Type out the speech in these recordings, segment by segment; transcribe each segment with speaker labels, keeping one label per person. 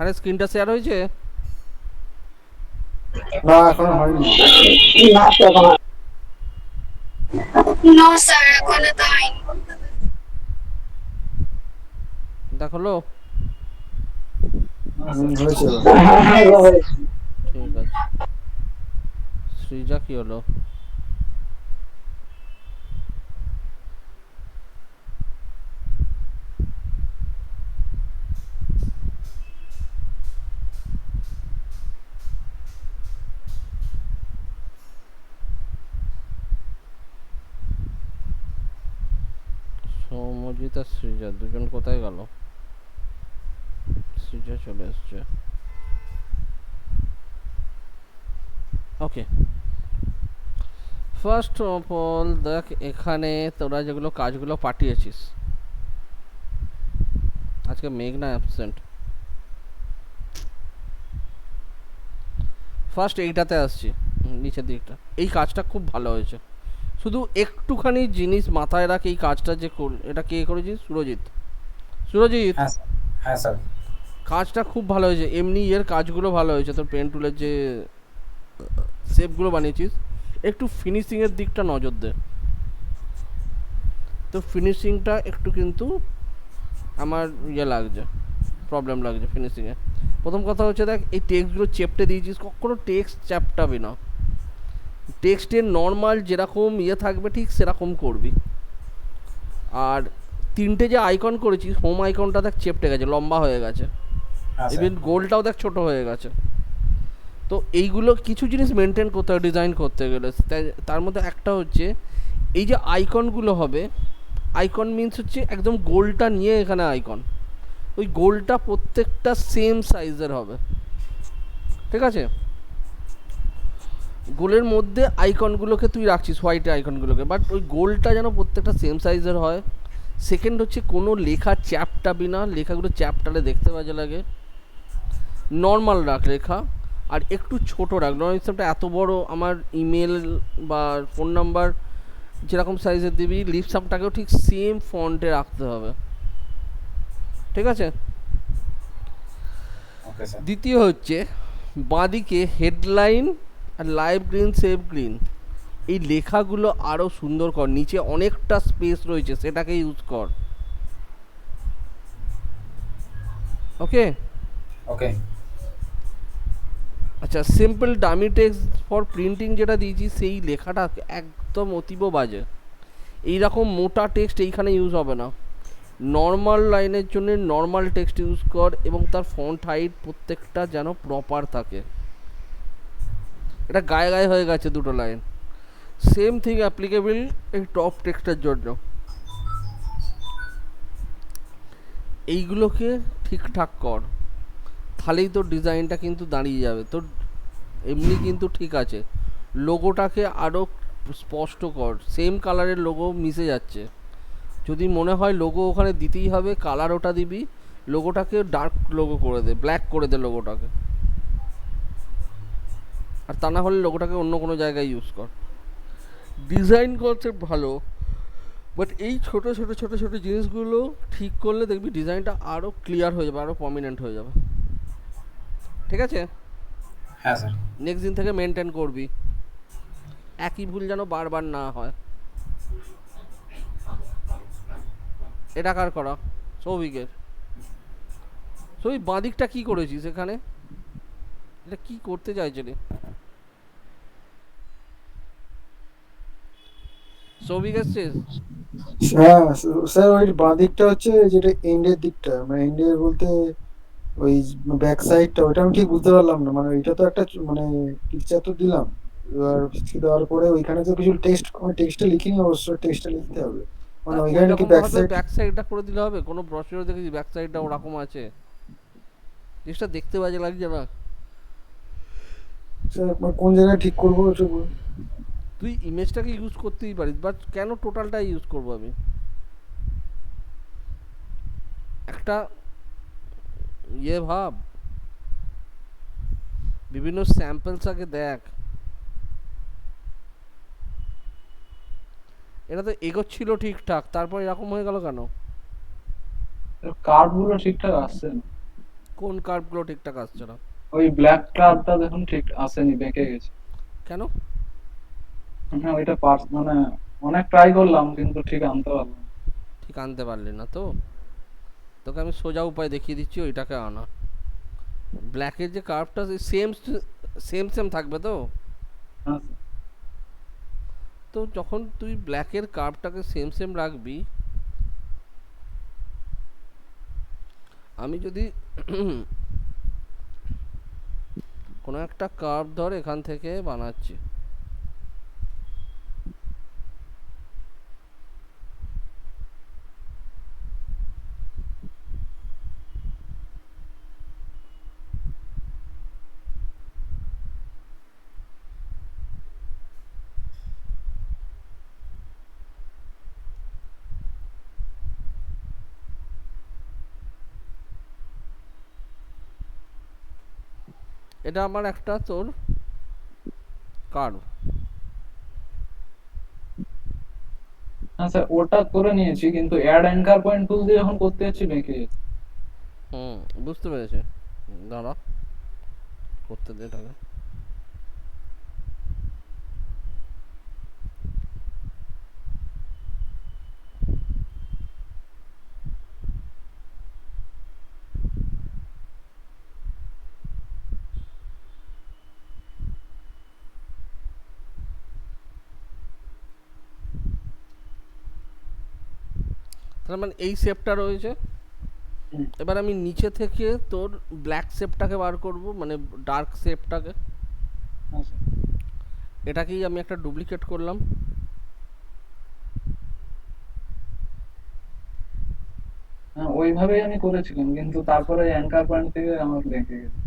Speaker 1: আরে স্ক্রিনটা শেয়ার হয়েছে?
Speaker 2: না এখনো হয়নি।
Speaker 3: না তো এখনো নো স্যার এখনো তো হয়নি।
Speaker 1: দেখালো?
Speaker 2: হয়েছে এবার।
Speaker 3: হ্যাঁ হ্যাঁ এবার হয়েছে।
Speaker 1: ঠিক আছে। সৃজা কি হলো? সৌম্যজিৎ আর সৃজা দুজন কোথায় গেল? সৃজা চলে এসছে। ওকে, ফার্স্ট অফ অল দেখ, এখানে তোরা যেগুলো কাজগুলো পাঠিয়েছিস, আজকে মেঘনা অ্যাবসেন্ট। ফার্স্ট এইটাতে আসছি, নিচের দিকটা। এই কাজটা খুব ভালো হয়েছে, শুধু একটুখানি জিনিস মাথায় রাখ। এই কাজটা যে এটা কে করেছিস? সুরজিৎ। সুরজিৎ,
Speaker 2: হ্যাঁ স্যার। হ্যাঁ স্যার।
Speaker 1: কাজটা খুব ভালো হয়েছে। এমনি এর কাজগুলো ভালো হয়েছে, তোর পেন টুলের যে শেপগুলো বানিয়েছিস, একটু ফিনিশিংয়ের দিকটা নজর দে। তো ফিনিশিংটা একটু কিন্তু আমার ইয়ে লাগছে, প্রবলেম লাগছে ফিনিশিংয়ে। প্রথম কথা হচ্ছে, দেখ এই টেক্সটগুলো চেপটে দিয়েছিস, কখনো টেক্সট চ্যাপটাবি না। টেক্সটের নর্মাল যেরকম ইয়ে থাকবে ঠিক সেরকম করবি। আর তিনটে যে আইকন করেছিস, হোম আইকনটা দেখ চেপটে গেছে, লম্বা হয়ে গেছে।
Speaker 2: হ্যাঁ স্যার।
Speaker 1: ইভেন গোলটাও দেখ ছোট হয়ে গেছে। তো এইগুলো কিছু জিনিস মেনটেন করতে হয় ডিজাইন করতে গেলে। তার মধ্যে একটা হচ্ছে, এই যে আইকনগুলো হবে, আইকন মিন্স হচ্ছে একদম গোলটা নিয়ে এখানে আইকন, ওই গোলটা প্রত্যেকটা সেম সাইজের হবে, ঠিক আছে? গোলের মধ্যে আইকনগুলোকে তুই রাখছিস, হোয়াইট আইকনগুলোকে, বাট ওই গোলটা যেন প্রত্যেকটা সেম সাইজের হয়। সেকেন্ড হচ্ছে, কোনো লেখা চ্যাপটাবি না, লেখাগুলো চ্যাপটালে দেখতে বাজে লাগে। নর্মাল রাখ লেখা, আর একটু ছোট রাখ। নয় হিসাবটা এত বড়, আমার ইমেল বা ফোন নাম্বার যেরকম সাইজের দিবি, লিপসাপটাকেও ঠিক সেম ফন্টে রাখতে হবে, ঠিক আছে?
Speaker 2: Okay sir.
Speaker 1: দ্বিতীয় হচ্ছে, বাঁদিকে হেডলাইন আর লাইভ গ্রিন সেভ গ্রিন, এই লেখাগুলো আরও সুন্দর কর। নিচে অনেকটা স্পেস রয়েছে, সেটাকে ইউজ কর। ওকে?
Speaker 2: ওকে।
Speaker 1: আচ্ছা, simple dummy text for printing যেটা দিয়েছি, সেই লেখাটা একদম অতীব বাজে। এইরকম মোটা টেক্সট এইখানে ইউজ হবে না। নর্মাল লাইনের জন্য নর্মাল টেক্সট ইউজ কর, এবং তার ফন্ট হাইট প্রত্যেকটা যেন প্রপার থাকে। এটা গায়ে গায়ে হয়ে গেছে দুটো লাইন। সেম থিং অ্যাপ্লিকেবল এই টপ টেক্সটের জন্য। এইগুলোকে ঠিকঠাক কর, তাহলেই তোর ডিজাইনটা কিন্তু দাঁড়িয়ে যাবে। তোর এমনি কিন্তু ঠিক আছে, লোগোটাকে আরও স্পষ্ট কর। সেম কালারের লোগো মিশে যাচ্ছে, যদি মনে হয় লোগো ওখানে দিতেই হবে, কালার ওটা দিবি। লোগোটাকে ডার্ক লোগো করে দে, ব্ল্যাক করে দে লোগোটাকে। আর তা না হলে লোগোটাকে অন্য কোনো জায়গায় ইউজ কর। ডিজাইন কনসেপ্ট ভালো, বাট এই ছোটো ছোটো ছোটো ছোটো জিনিসগুলো ঠিক করলে দেখবি ডিজাইনটা আরও ক্লিয়ার হয়ে যাবে, আরও প্রমিনেন্ট হয়ে যাবে, ঠিক আছে?
Speaker 2: হ্যাঁ স্যার।
Speaker 1: নেক্সট দিন থেকে মেনটেন করবি, একই ভুল যেন বারবার না হয়। এটা কার করা? সৌভিকের। সৌভিক, বাঁদিকটা কী করেছিস এখানে? এটা কী করতে চাইছিলি? সৌভিক এসছিস?
Speaker 2: হ্যাঁ স্যার, ওই বাঁ দিকটা হচ্ছে যেটা এন্ডের দিকটা, মানে এন্ডের বলতে ওই ব্যাক সাইডটা, ওইটা আমি ঠিক বুঝতে পারলাম না। মানে ওইটা তো একটা মানে পিকচার তো দিলাম, এবার দেওয়ার পরে ওইখানে তো কিছু টেক্সট, আমি টেক্সটটা লিখিনি, অবশ্য টেক্সটটা লিখতে হবে।
Speaker 1: তা
Speaker 2: মানে
Speaker 1: ওই
Speaker 2: ওইখানে নাকি
Speaker 1: রকম
Speaker 2: ব্যাক
Speaker 1: ভাবে
Speaker 2: সাইড।
Speaker 1: ব্যাক সাইডটা করে দিলে হবে? কোনো ব্রশিওর দেখেছি ব্যাক সাইডটা ওরকম আছে? জিনিসটা দেখতে বাজে লাগছে না?
Speaker 2: স্যার কোন জায়গায় ঠিক করবো একটু বলুন।
Speaker 1: তুই ইমেজটাকে ইউজ করতেই পারিস, বাট কেন টোটালটা ইউজ করবো আমি? একটা ইয়ে ভাব, বিভিন্ন স্যাম্পলস আগে দেখ। এটা তো এগোচ্ছিল ঠিকঠাক, তারপর এরকম হয়ে গেল কেন?
Speaker 4: কার্ভ গুলো ঠিকঠাক আসছে না।
Speaker 1: কোন কার্ভগুলো ঠিকঠাক আসছে না?
Speaker 4: ওই ব্ল্যাক কার্ভটা দেখুন ঠিক আসেনি, বেঁকে গেছে।
Speaker 1: কেন?
Speaker 4: হ্যাঁ ওইটা মানে অনেক ট্রাই করলাম কিন্তু ঠিক আনতে পারলাম না।
Speaker 1: ঠিক আনতে পারলি না তো? তোকে আমি সোজা উপায় দেখিয়ে দিচ্ছি, ওইটাকে আনা। ব্ল্যাকের যে কার্ভটা সেম সেম সেম থাকবে তো?
Speaker 4: হ্যাঁ স্যার।
Speaker 1: তো যখন তুই ব্ল্যাকের কার্ভটাকে সেম সেম রাখবি, আমি যদি কোনো একটা কার্ভ ধর এখান থেকে বানাচ্ছি, এটা আমার একটা তোর কার্ভ।
Speaker 4: হ্যাঁ স্যার ওটা করে নিয়েছি, কিন্তু অ্যাড অ্যাঙ্কার পয়েন্ট টুল দিয়ে যখন করতে যাচ্ছি বেঁকে গেছে।
Speaker 1: হুম, বুঝতে পেরেছি। দাঁড়া, করতে দে এটাকে। তার মানে এই শেপটা রয়েছে।
Speaker 4: হুম,
Speaker 1: এবার আমি নিচে থেকে তোর ব্ল্যাক শেপটাকে বার করব, মানে ডার্ক শেপটাকে।
Speaker 4: হ্যাঁ স্যার।
Speaker 1: এটাকেই আমি একটা ডুপ্লিকেট করলাম।
Speaker 4: হ্যাঁ ওইভাবেই আমি করেছিলাম, কিন্তু তারপরে অ্যাঙ্কার পয়েন্ট থেকে আমার বেঁকে গেছে।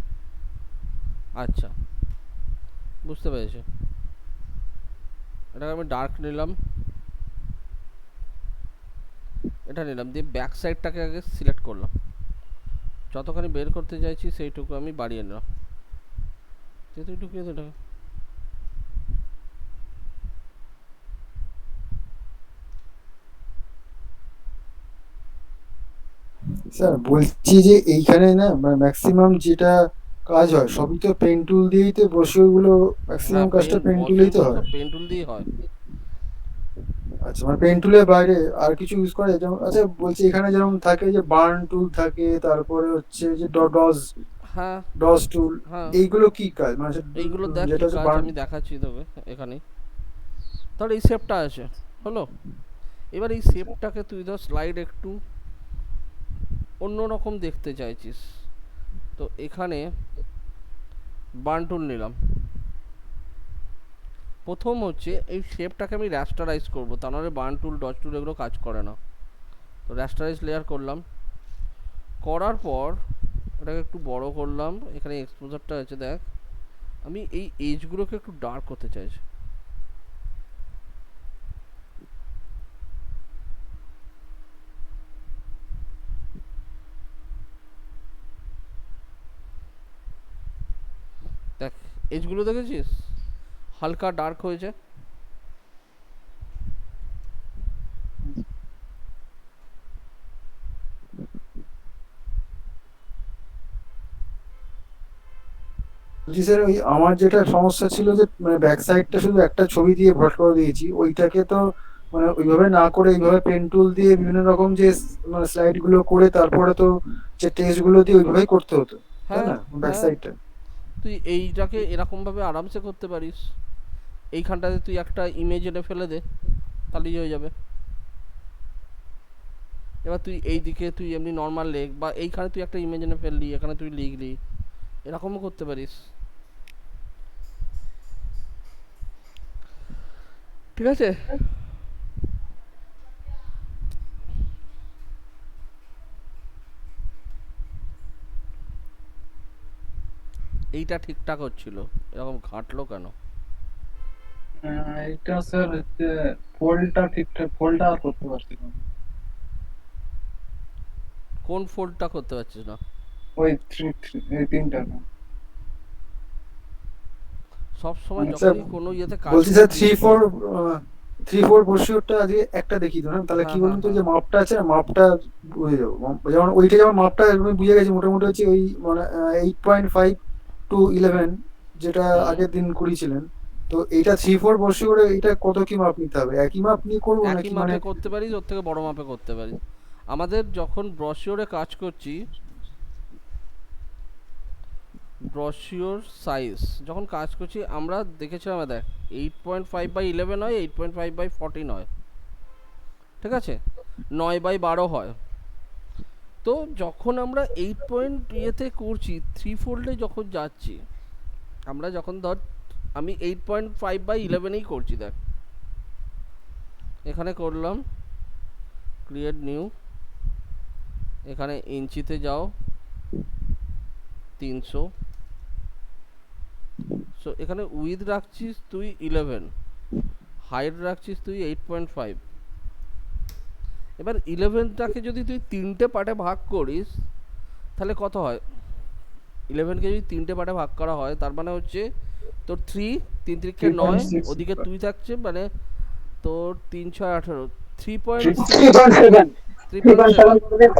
Speaker 1: আচ্ছা, বুঝতে পেরেছি। এটাকে আমি ডার্ক নিলাম, এটা নিলাম, দিয়ে ব্যাক সাইডটাকে আগে সিলেক্ট করলাম। যতখানি বের করতে চাইছি সেইটুকু আমি বাড়িয়ে নিলাম। তুই ঢুকিয়ে দে এটাকে।
Speaker 2: স্যার বলছি যে এইখানে না মানে ম্যাক্সিমাম যেটা কাজ হয় সবই তো পেন টুল দিয়েই তো বসে, ওগুলো ম্যাক্সিমাম
Speaker 1: হ্যাঁ,
Speaker 2: কাজটা
Speaker 1: পেন
Speaker 2: পেন টুলেই তো
Speaker 1: বসেগুলো
Speaker 2: হয়।
Speaker 1: সব পেন টুল দিয়েই হয়।
Speaker 2: আচ্ছা মানে পেন টুলের বাইরে আর কিছু ইউজ করে যেমন, আচ্ছা বলছি এখানে যেমন থাকে যে বার্ন টুল থাকে, তারপরে হচ্ছে যে ডজ
Speaker 1: হ্যাঁ,
Speaker 2: ডজ টুল,
Speaker 1: হ্যাঁ,
Speaker 2: এইগুলো কি কাজ মানে
Speaker 1: এইগুলো দেখ কি
Speaker 2: যেটা হচ্ছে
Speaker 1: কাজ
Speaker 2: বার্ন?
Speaker 1: আমি দেখাচ্ছি তোকে এখানে। তাহলে এই শেপটা আছে, হলো। এবার এই শেপটাকে তুই ধর স্লাইড একটু অন্য রকম দেখতে চাইছিস, তো এখানে বার্ন টুল নিলাম। প্রথম হচ্ছে এই শেপটাকে আমি র্যাস্টারাইজ করবো, তা নাহলে বার্ন টুল ডজ টুল এগুলো কাজ করে না। তো র্যাস্টারাইজ লেয়ার করলাম, করার পর এটাকে একটু বড় করলাম। এখানে এক্সপোজারটা আছে দেখ, আমি এই এজগুলোকে একটু ডার্ক করতে চাইছি। দেখ, এজগুলো দেখেছিস হালকা ডার্ক হয়েছে।
Speaker 2: বলছি স্যার ওই আমার যেটা সমস্যা ছিল যে মানে ব্যাক সাইডটা শুধু একটা ছবি দিয়ে ভরাট করে দিয়েছি, ওইটাকে তো মানে ওইভাবে না করে এইভাবে পেন টুল দিয়ে বিভিন্ন রকম যে মানে স্লাইড গুলো করে তারপরে তো যে টেস্ট গুলো দিয়ে ওইভাবেই করতে হতো, তাই
Speaker 1: হ্যাঁ,
Speaker 2: না ব্যাক
Speaker 1: হ্যাঁ,
Speaker 2: সাইডটা?
Speaker 1: তুই এইটাকে এরকমভাবে আরামসে করতে পারিস। এইখানটাতে তুই একটা ইমেজ এনে ফেলে দে, তাহলেই হয়ে যাবে। এবার তুই এই দিকে তুই এমনি নর্মাল লেখ, বা এইখানে তুই একটা ইমেজ এনে ফেললি, এখানে তুই লিখলি, এরকমও করতে পারিস। ঠিক আছে? এইটা ঠিকঠাক হচ্ছিল, এরকম ঘাটলো কেন?
Speaker 4: এটা স্যার হচ্ছে ফোল্ডটা ঠিকঠাক, ফোল্ডটা আর করতে পারছিলাম না।
Speaker 1: কোন ফোল্ডটা করতে পারছিস না?
Speaker 4: ওই এই তিনটা না।
Speaker 1: সব সময়
Speaker 2: স্যার
Speaker 1: যখনই কোনো ইয়েতে কাজ
Speaker 2: বলছি স্যার
Speaker 1: করবি,
Speaker 2: 3-4 3/4 বসিওরটা আজকে একটা দেখি তো, হ্যাঁ তাহলে কি
Speaker 1: হ্যাঁ,
Speaker 2: বলুন তো,
Speaker 1: হ্যাঁ,
Speaker 2: যে মাপটা আছে না, মাপটা বুঝে যাবো। যেমন ওইটা, যেমন মাপটা আমি বুঝে গেছি মোটামুটি হচ্ছে ওই মানে 8.5 to 11, যেটা
Speaker 1: হুম।
Speaker 2: আগের দিন করিয়েছিলেন। তো এইটা 3/4 বসিওরে এটা কত কি মাপ নিতে হবে? একই মাপ নিয়ে করবো
Speaker 1: একই
Speaker 2: নাকি মানে?
Speaker 1: মাপে করতে পারিস, ওর থেকে বড় মাপে করতে পারিস। আমাদের যখন ব্রশিওরে কাজ করছি, ব্রশিওর সাইজ যখন কাজ করছি আমরা দেখেছিলাম, দেখ 8.5/11 হয়, 8.5/14 হয়, ঠিক আছে, 9/12 হয়। তো যখন আমরা 8 করছি, 3 ফোল্ডে যখন যাচ্ছি, আমরা যখন ধর আমি 8.5/11 করছি, দেখ এখানে করলাম ক্রিয়েট নিউ, এখানে ইঞ্চিতে যাও 300, সো এখানে উইথ রাখছিস তুই 11, হাইট রাখছিস তুই 8.5। এবার 11টাকে যদি তুই 3টে পার্টে ভাগ করিস তাহলে কত হয়? 11কে যদি 3টে পার্টে ভাগ করা হয় তার মানে হচ্ছে তোর 3 9,
Speaker 4: 3.6
Speaker 1: ওদিকে তুই থাকছে মানে তোর 3 6 18, 3.6,
Speaker 3: 3.7
Speaker 1: 3.7।
Speaker 3: 3.7 করে দেন।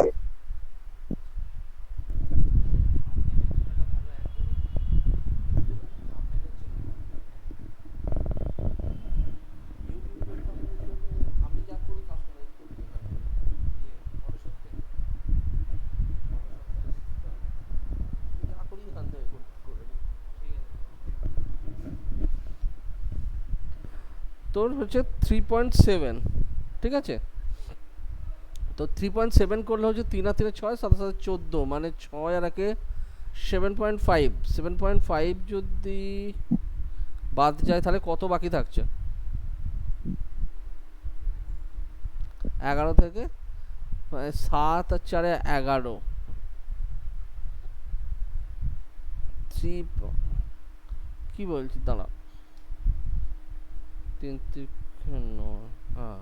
Speaker 1: আমি যা করি কাস্টমাইজ করতে যা করি এখান থেকে করে নিই, ঠিক আছে। তোর হচ্ছে 3.7, ঠিক আছে। তো 3.7 করলে হচ্ছে 3 আর 3 6, 7 7 14, মানে 6 আর একে 7.5, 7.5 যদি বাদ যায় তাহলে কত বাকি থাকছে? 11 থেকে, মানে 7 আর 4 11, 3 কি বলছি দাঁড়া, 3 3 9, হ্যাঁ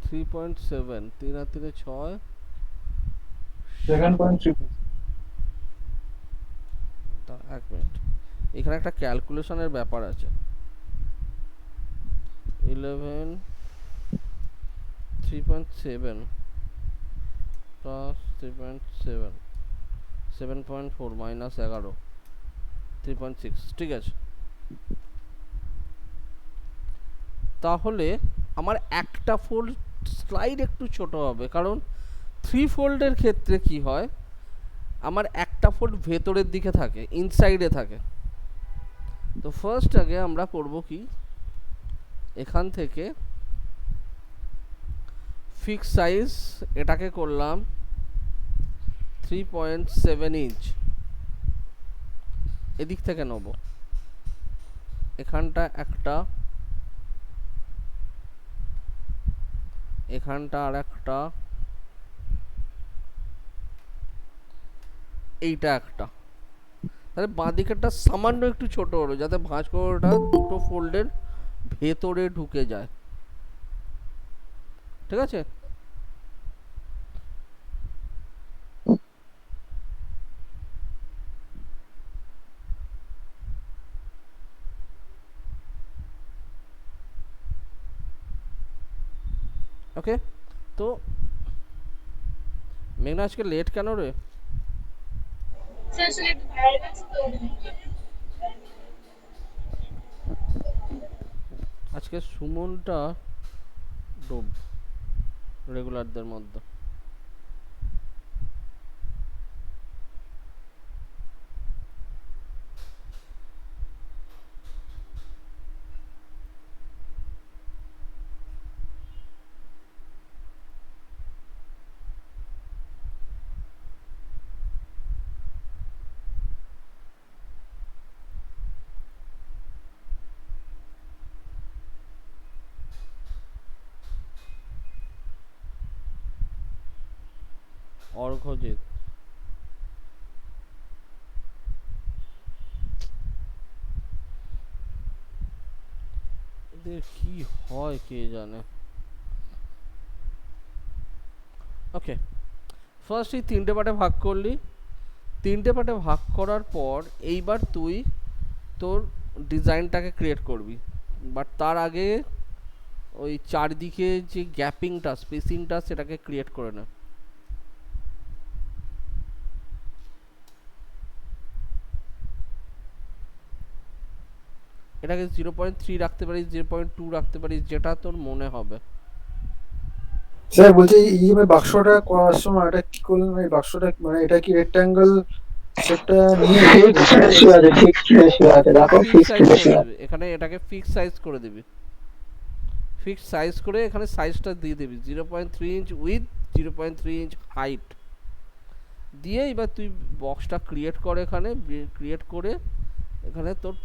Speaker 1: 3.7, 3 আর 3 6,
Speaker 4: 7.3
Speaker 1: এক মিনিট, এখানে একটা ক্যালকুলেশনের ব্যাপার আছে। 11 3.7 প্লাস 3.7, 7.4 মাইনাস 11, 3.6, ঠিক আছে। তাহলে আমার একটা ফোল্ড স্লাইড একটু ছোট হবে, কারণ 3 ফোল্ডের ক্ষেত্রে কি হয়, আমার একটা ফোল্ড ভেতরের দিকে থাকে, ইনসাইডে থাকে। তো ফার্স্ট আগে আমরা করব কি, এখান থেকে ফিক্স সাইজ এটাকে করলাম 3.7 ইঞ্চ, এদিক থেকে নেব, এখানটা একটা, এখানটা আর একটা, এইটা একটা। তাহলে বাঁ দিকেরটা সামান্য একটু ছোট হলো, যাতে ভাঁজ করাটা দুটো ফোল্ডের ভেতরে ঢুকে যায়, ঠিক আছে। ওকে, তো মেঘনা আজকে লেট কেন রে? আজকে সুমনটা ডোব রেগুলারদের মধ্যে। অর্ঘজিৎ, এদের কি হয় কে জানে। ওকে, ফার্স্ট এই 3টে পার্টে ভাগ করলি, 3টে পার্টে ভাগ করার পর এইবার তুই তোর ডিজাইনটাকে ক্রিয়েট করবি। বাট তার আগে ওই চারদিকে যে গ্যাপিংটা স্পেসিংটা সেটাকে ক্রিয়েট করে না। এটাকে 0.3 রাখতে পারিস, 0.2 রাখতে পারিস, যেটা তোর মনে হবে।
Speaker 2: স্যার বলছি ইএমআই বাক্সটা করার সময় এটা কি করলেন, এই বাক্সটা মানে এটা কি রেক্ট্যাঙ্গেল শেপটা নিয়ে
Speaker 3: ফিক্সড রেশিও আছে, ফিক্সড রেশিও আছে, দেখো
Speaker 1: ফিক্স
Speaker 3: ফিক্সড
Speaker 1: সাইজ করে
Speaker 3: রেশিও।
Speaker 1: দিবি এখানে, এটাকে ফিক্স সাইজ করে দিবি। ফিক্স সাইজ করে এখানে সাইজটা দিয়ে দিবি 0.3 ইঞ্চ উইথ, 0.3 ইঞ্চ হাইট দিয়ে এবার তুই বক্সটা ক্রিয়েট কর। এখানে ক্রিয়েট করে এখানে তোর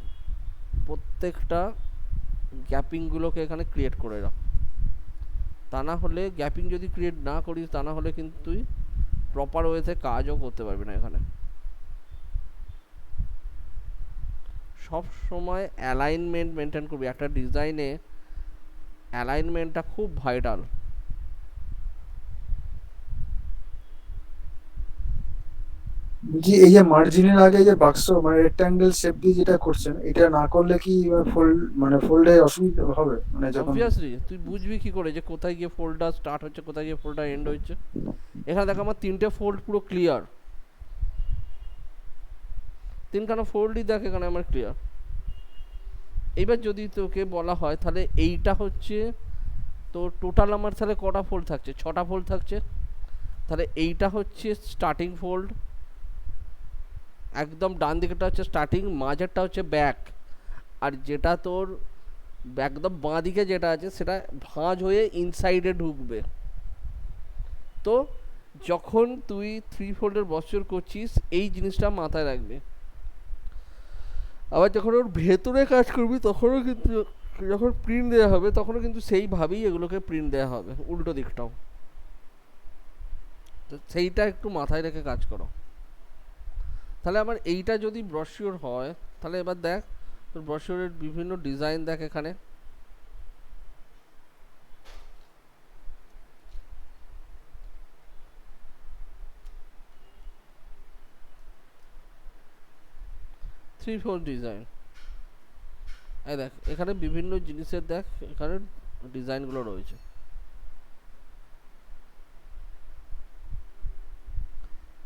Speaker 1: প্রত্যেকটা গ্যাপিংগুলোকে এখানে ক্রিয়েট করে রাখ। তা না হলে গ্যাপিং যদি ক্রিয়েট না করিস তা না হলে কিন্তু তুই প্রপার ওয়েতে কাজও করতে পারবি না। এখানে সব সময় অ্যালাইনমেন্ট মেনটেন করবি। একটা ডিজাইনে অ্যালাইনমেন্টটা খুব ভাইটাল।
Speaker 2: বলছি এই যে মার্জিনের আগে যে বাক্স মানে রেক্ট্যাঙ্গেল শেপ দিয়ে যেটা করছেন, এটা না করলে কি ফোল্ড মানে ফোল্ডে অসুবিধা হবে মানে যখন?
Speaker 1: অবভিয়াসলি তুই বুঝবি কি করে যে কোথায় গিয়ে ফোল্ডটা স্টার্ট হচ্ছে, কোথায় গিয়ে ফোল্ডটা এন্ড হচ্ছে। এখানে দেখ আমার 3টে ফোল্ড পুরো ক্লিয়ার, 3খানা ফোল্ডই দেখ এখানে আমার ক্লিয়ার। এইবার যদি তোকে বলা হয় তাহলে এইটা হচ্ছে তো টোটাল আমার তাহলে কটা ফোল্ড থাকছে, 6টা ফোল্ড থাকছে। তাহলে এইটা হচ্ছে স্টার্টিং ফোল্ড, একদম ডান দিকেটা হচ্ছে স্টার্টিং, মাঝেরটা হচ্ছে ব্যাক, আর যেটা তোর একদম বাঁ দিকে যেটা আছে সেটা ভাঁজ হয়ে ইনসাইডে ঢুকবে। তো যখন তুই 3 ফোল্ডের বছর করছিস এই জিনিসটা মাথায় রাখবি। আবার যখন ওর ভেতরে কাজ করবি তখনও কিন্তু, যখন প্রিন্ট দেওয়া হবে তখনও কিন্তু সেইভাবেই এগুলোকে প্রিন্ট দেওয়া হবে, উল্টো দিকটাও। তো সেইটা একটু মাথায় রেখে কাজ করো। তাহলে আমার এইটা যদি ব্রশিওর হয় তাহলে এবার দেখ তোর ব্রশিওরের বিভিন্ন ডিজাইন দেখ এখানে। থ্রি ফোর ডিজাইন, এই দেখ এখানে বিভিন্ন জিনিসের দেখ এখানে ডিজাইনগুলো রয়েছে।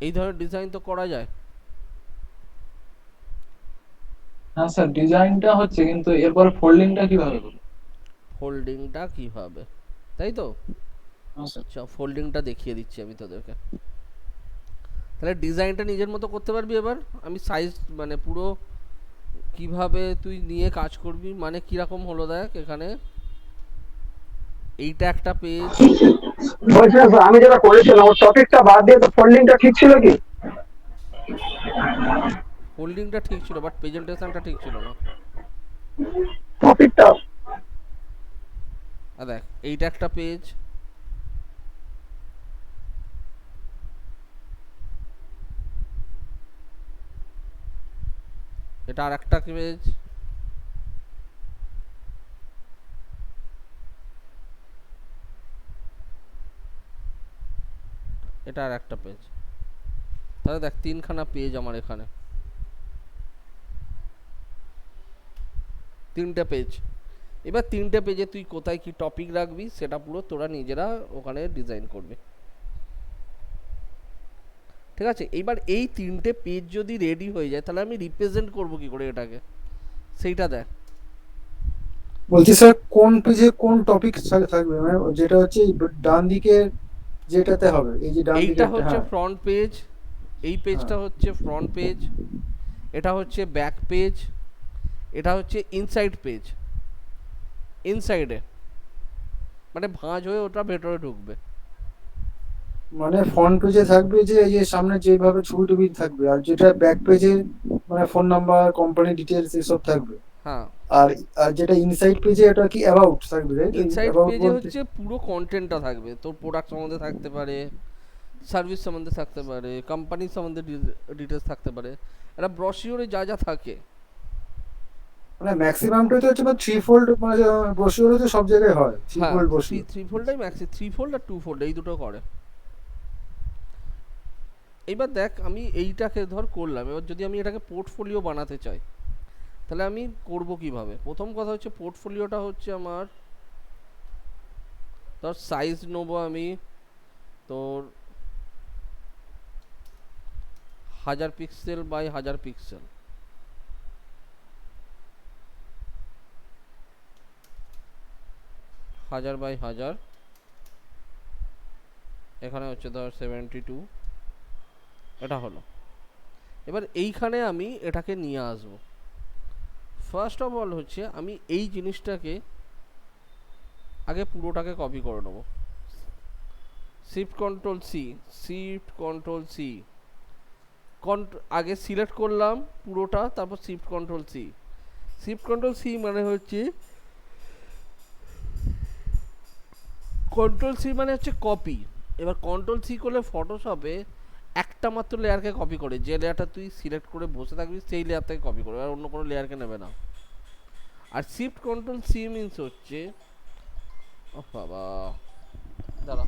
Speaker 1: এই ধরনের ডিজাইন তো করা যায়।
Speaker 4: হ্যাঁ স্যার, ডিজাইনটা হচ্ছে, কিন্তু এরপর ফোল্ডিংটা কিভাবে করবো?
Speaker 1: ফোল্ডিংটা কিভাবে, তাই তো?
Speaker 4: হ্যাঁ স্যার।
Speaker 1: আচ্ছা ফোল্ডিংটা দেখিয়ে দিচ্ছি আমি তোদেরকে। তাহলে ডিজাইনটা নিজের মতো করতে পারবি। এবার আমি সাইজ মানে পুরো কিভাবে তুই নিয়ে কাজ করবি মানে কিরকম হলো দেখ এখানে। এইটা একটা পেজ,
Speaker 3: বলছিলাম স্যার, আমি যেটা করেছিলাম ওর টপিকটা বাদ দিয়ে তো ফোল্ডিংটা ঠিক ছিল কি?
Speaker 1: ফোল্ডিংটা ঠিক ছিল বাট প্রেজেন্টেশনটা ঠিক ছিল না।
Speaker 3: টপিকটা
Speaker 1: আর দেখ এইটা একটা পেজ, এটা আর একটা পেজ, এটা আর একটা পেজ। তাহলে দেখ 3খানা পেজ আমার এখানে, 3টে পেজ। এবার 3টে পেজে তুই কোথায় কি টপিক রাখবি সেটা পুরো তোরা নিজেরা ওখানে ডিজাইন করবি, ঠিক আছে? এইবার এই 3টে পেজ যদি রেডি হয়ে যায় তাহলে আমি রিপ্রেজেন্ট করব কি করে এটাকে, সেইটা দেখ।
Speaker 2: বলছি স্যার কোন পেজে কোন টপিক থাকবে, মানে যেটা হচ্ছে ডান দিকে যেটাতে হবে, এই যে ডান দিকে
Speaker 1: এইটা হচ্ছে
Speaker 2: হ্যাঁ
Speaker 1: ফ্রন্ট পেজ, এই পেজটা
Speaker 2: হ্যাঁ
Speaker 1: হচ্ছে ফ্রন্ট পেজ, এটা হচ্ছে ব্যাক পেজ, এটা হচ্ছে ইনসাইড পেজ। ইনসাইডে মানে ভাঁজ হয়ে ওটা ভেতরে ঢুকবে।
Speaker 2: মানে ফ্রন্ট পেজে থাকবে যে এই যে সামনে যেভাবে ছবি টবি থাকবে, আর যেটা ব্যাক পেজে মানে ফোন নাম্বার, কোম্পানি ডিটেলস এসব থাকবে।
Speaker 1: হ্যাঁ,
Speaker 2: আর আর যেটা ইনসাইড পেজে এটা কি অ্যাবাউট থাকবে, রাইট?
Speaker 1: ইনসাইড
Speaker 2: অ্যাবাউট
Speaker 1: পেজে
Speaker 2: বলতে
Speaker 1: হচ্ছে পুরো কন্টেন্টটা থাকবে, তোর প্রোডাক্ট সম্বন্ধে থাকতে পারে, সার্ভিস সম্বন্ধে থাকতে পারে, কোম্পানি সম্বন্ধে ডিটেলস থাকতে পারে, এটা ব্রশিওরে যা যা থাকে।
Speaker 2: মানে ম্যাক্সিমামটাই তো হচ্ছে না থ্রি ফোল্ড, মানে ব্রোশিওরে তো সব জায়গায় হয় থ্রি
Speaker 1: হ্যাঁ,
Speaker 2: ফোল্ড
Speaker 1: থ্রি
Speaker 2: ব্রোশিওর।
Speaker 1: থ্রি ফোল্ডাই ম্যাক্সি, 3 ফোল্ড আর 2 ফোল্ড এই দুটো করে। এইবার দেখ আমি এইটাকে ধর করলাম, এবার যদি আমি এটাকে পোর্টফোলিও বানাতে চাই তাহলে আমি করব কিভাবে? প্রথম কথা হচ্ছে পোর্টফোলিওটা হচ্ছে আমার, তোর সাইজ নেবো আমি তোর 1000 পিক্সেল বাই 1000 পিক্সেল, 1000 বাই 1000, এখানে হচ্ছে ধর 72, এটা হলো। এবার এইখানে আমি এটাকে নিয়ে আসবো। ফার্স্ট অফ অল হচ্ছে আমি এই জিনিসটাকে আগে পুরোটাকে কপি করে নেবো। Shift control C, shift control C, আগে সিলেক্ট করলাম পুরোটা, তারপর shift control C. Shift control C মানে হচ্ছে, কন্ট্রোল সি মানে হচ্ছে কপি। এবার কন্ট্রোল সি করলে ফটোশপে একটা মাত্র লেয়ারকে কপি করে, যে লেয়ারটা তুই সিলেক্ট করে বসে থাকবি সেই লেয়ার থেকে কপি করবে, আর অন্য কোনো লেয়ারকে নেবে না। আর শিফট কন্ট্রোল সি মিনস হচ্ছে, ও বাবা দাঁড়া,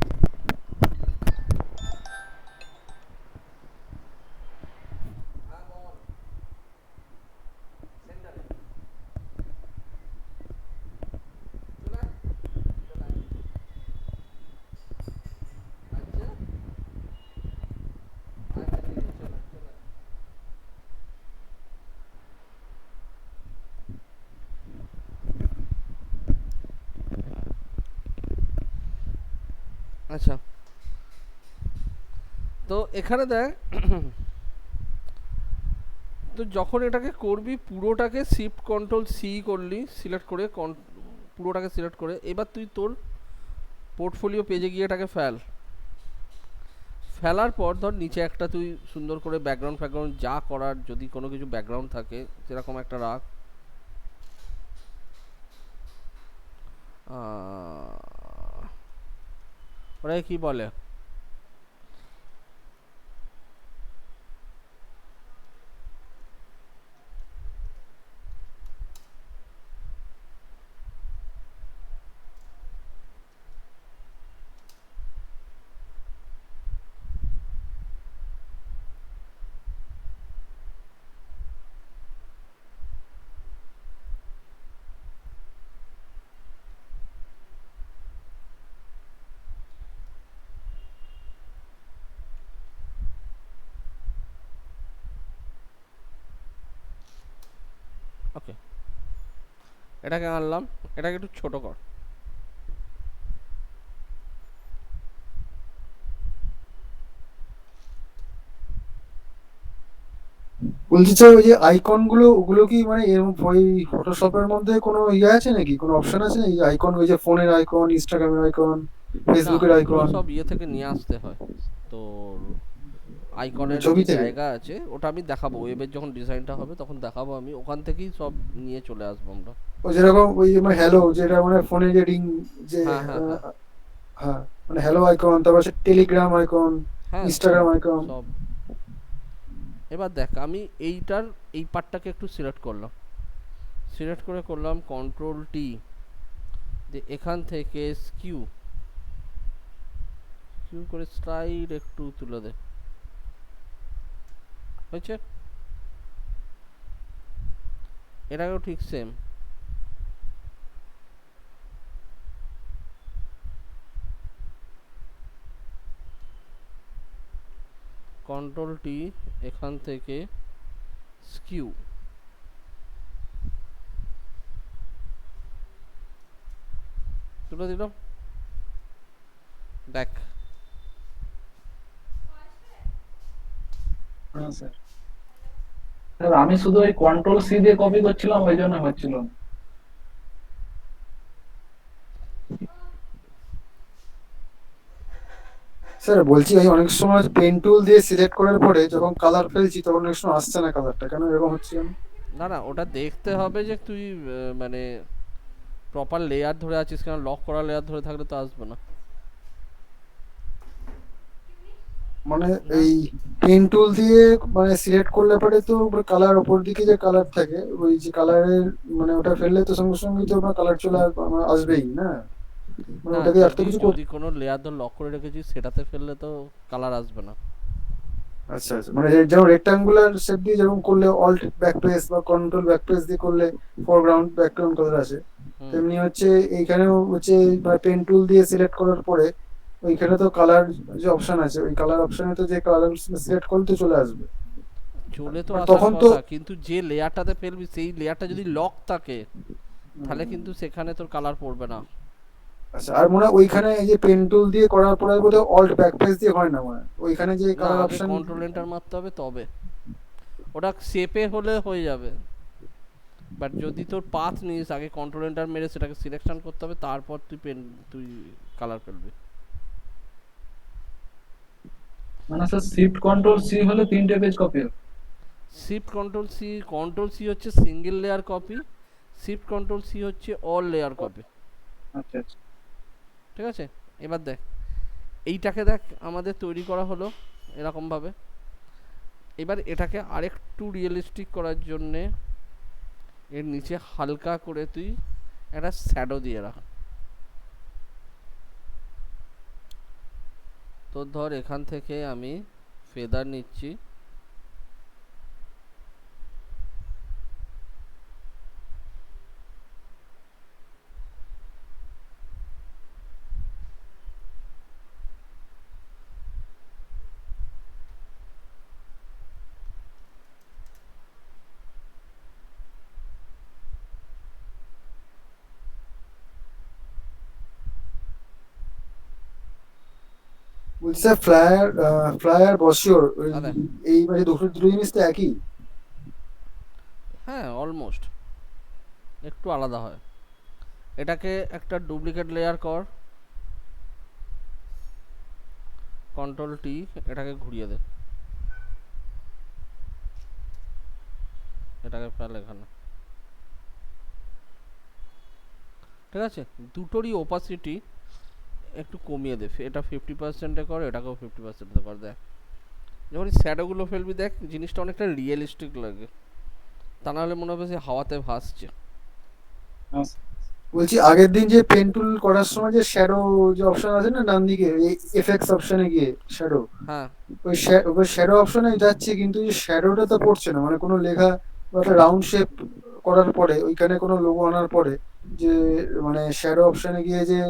Speaker 1: আচ্ছা। তো এখানে দেখ, তো যখন এটাকে করবি পুরোটাকে শিফট কন্ট্রোল সি করলি, সিলেক্ট করে পুরোটাকে সিলেক্ট করে, এবার তুই তোর পোর্টফোলিও পেজে গিয়ে এটাকে ফেলার পর ধর নিচে একটা তুই সুন্দর করে ব্যাকগ্রাউন্ড যা করার, যদি কোনো কিছু ব্যাকগ্রাউন্ড থাকে সেরকম একটা রাখ। ওরাই কি বলে, ওকে এটাকে আনলাম, এটাকে একটু ছোট কর।
Speaker 2: বলছি স্যার, ওই যে আইকন গুলো, ওগুলো কি মানে এর ওই ফটোশপের মধ্যে কোনো ইয়ে আছে নাকি, কোনো অপশন আছে নাকি আইকন, ওই যে ফোনের আইকন, ইনস্টাগ্রামের আইকন,
Speaker 1: না,
Speaker 2: ফেসবুকের
Speaker 1: ওগুলো
Speaker 2: আইকন,
Speaker 1: সব ইয়ে থেকে নিয়ে আসতে হয়। তোর আইকনের
Speaker 2: ছবি
Speaker 1: যে
Speaker 2: থেকে?
Speaker 1: জায়গা আছে ওটা আমি দেখাবো, ওয়েবের যখন ডিজাইনটা হবে তখন দেখাবো, আমি ওখান থেকেই সব নিয়ে চলে আসবো আমরা।
Speaker 2: ও যেরকম ওই যে মানে হ্যালো, যেটা মানে ফোনে যে রিং, যে
Speaker 1: হ্যাঁ হ্যাঁ হ্যাঁ
Speaker 2: হ্যাঁ, মানে হ্যালো আইকন, তারপর সে টেলিগ্রাম আইকন,
Speaker 1: হ্যাঁ, সব
Speaker 2: ইনস্টাগ্রাম আইকন।
Speaker 1: সব। এবার দেখ আমি এইটার এই পার্টটাকে একটু সিলেক্ট করলাম, সিলেক্ট করে করলাম কন্ট্রোল টি, যে এখান থেকে স্কিউ স্কিউ করে স্লাইড একটু তুলে দে, হয়েছে? এটাকেও ঠিক সেম, কন্ট্রোল টি, এখান থেকে স্কিউ তুলে দিলাম, দেখ।
Speaker 2: হ্যাঁ স্যার।
Speaker 4: স্যার আমি শুধু ওই কন্ট্রোল সি দিয়ে কপি করছিলাম, ওই জন্য হচ্ছিল না।
Speaker 2: স্যার বলছি, ওই অনেক সময় পেন টুল দিয়ে সিলেক্ট করার পরে যখন কালার ফেলছি তখন অনেক সময় আসছে না কালারটা, কেন এরকম হচ্ছে কেন?
Speaker 1: না না, ওটা দেখতে হবে যে তুই মানে প্রপার লেয়ার ধরে আছিস, কারণ লক করা লেয়ার ধরে থাকলে তো আসবে না।
Speaker 2: মানে
Speaker 1: না
Speaker 2: এই পেন টুল দিয়ে মানে সিলেক্ট করলে পরে তো কালার, ওপর দিকে যে কালার থাকে, ওই যে কালারের মানে ওটা ফেললে তো সঙ্গে সঙ্গে তো আপনার কালার চলে আসবেই না, মানে
Speaker 1: না,
Speaker 2: ওটাকে আর তো
Speaker 1: যদি
Speaker 2: কিছু
Speaker 1: যদি কোনো লেয়ার ধর লক করে রেখেছিস সেটাতে ফেললে তো কালার আসবে না।
Speaker 2: আচ্ছা আচ্ছা, মানে যেমন রেক্টাঙ্গুলার শেপ দিয়ে যেরকম করলে অল্ট ব্যাক প্রেস বা কন্ট্রোল ব্যাক প্রেস দিয়ে করলে ফোরগ্রাউন্ড ব্যাকগ্রাউন্ড কথা আছে,
Speaker 1: হুম।
Speaker 2: তেমনি হচ্ছে এইখানেও হচ্ছে পেন টুল দিয়ে সিলেক্ট করার পরে ওইখানে তো কালার যে অপশন আছে, ওই কালার অপশনে তো যে কালার সিলেক্ট করলে তো চলে আসবে।
Speaker 1: চলে তো
Speaker 2: বাট
Speaker 1: আসার
Speaker 2: তখন তো
Speaker 1: কথা, কিন্তু যে লেয়ারটাতে ফেলবি সেই লেয়ারটা যদি লক থাকে তাহলে কিন্তু সেখানে তোর কালার পড়বে না।
Speaker 2: আচ্ছা, আর মনে হয় ওইখানে এই যে পেন টুল দিয়ে করার পরে বোধহয় অল্ট ব্যাক প্রেস দিয়ে হয় না, মনে হয় ওইখানে যে
Speaker 1: না,
Speaker 2: কালার
Speaker 1: আগে
Speaker 2: অপশন।
Speaker 1: কন্ট্রোল এন্টার মারতে হবে তবে। ওটা শেপে হলে হয়ে যাবে, বাট যদি তোর পাথ নিস আগে কন্ট্রোল এন্টার মেরে সেটাকে সিলেকশন করতে হবে, তারপর তুই কালার ফেলবি।
Speaker 4: মানে স্যার শিফট কন্ট্রোল সি হলে 3টে পেজ কপি হবে?
Speaker 1: শিফট কন্ট্রোল সি হচ্ছে single layer copy, shift control C হচ্ছে অল লেয়ার কপি।
Speaker 4: আচ্ছা আচ্ছা।
Speaker 1: ঠিক আছে, এবার দেখ, এইটাকে দেখ আমাদের তৈরি করা হলো এরকমভাবে। এবার এটাকে আরেকটু রিয়েলিস্টিক করার জন্যে এর নিচে হালকা করে তুই একটা শ্যাডো দিয়ে রাখ। তো ধর এখান থেকে আমি ফেদার নিচ্ছি,
Speaker 2: বলছি স্যার, ফ্লায়ার বসিওর
Speaker 1: আরে
Speaker 2: এই মানে দুটো দুটো জিনিস তো একই?
Speaker 1: হ্যাঁ অলমোস্ট, একটু আলাদা হয়। এটাকে একটা ডুপ্লিকেট লেয়ার কর, কন্ট্রোল টি, এটাকে ঘুরিয়ে দে, এটাকে ফেল এখানে। ঠিক আছে, দুটোরই ওপাসিটি একটু কমিয়ে দে, এটা 50%-এ কর, এটাকেও 50%-এ কর। দেখ যখন এই শ্যাডোগুলো ফেলবি দেখ জিনিসটা অনেকটা রিয়েলিস্টিক লাগে, তা নাহলে মনে হবে যে হাওয়াতে ভাসছে।
Speaker 4: হ্যাঁ স্যার।
Speaker 2: বলছি আগের দিন যে পেন টুল করার সময় যে শ্যাডো যে অপশন আছে না ডান দিকে, এই এফএক্স অপশনে গিয়ে শ্যাডো,
Speaker 1: হ্যাঁ,
Speaker 2: ওই শ্যাডো অপশনে যাচ্ছে কিন্তু এই শ্যাডোটা তো পড়ছে না, মানে কোনো লেখা বা একটা রাউন্ড শেপ করার পরে ওইখানে কোনো লোগো আনার পরে যে মানে শ্যাডো অপশনে গিয়ে যে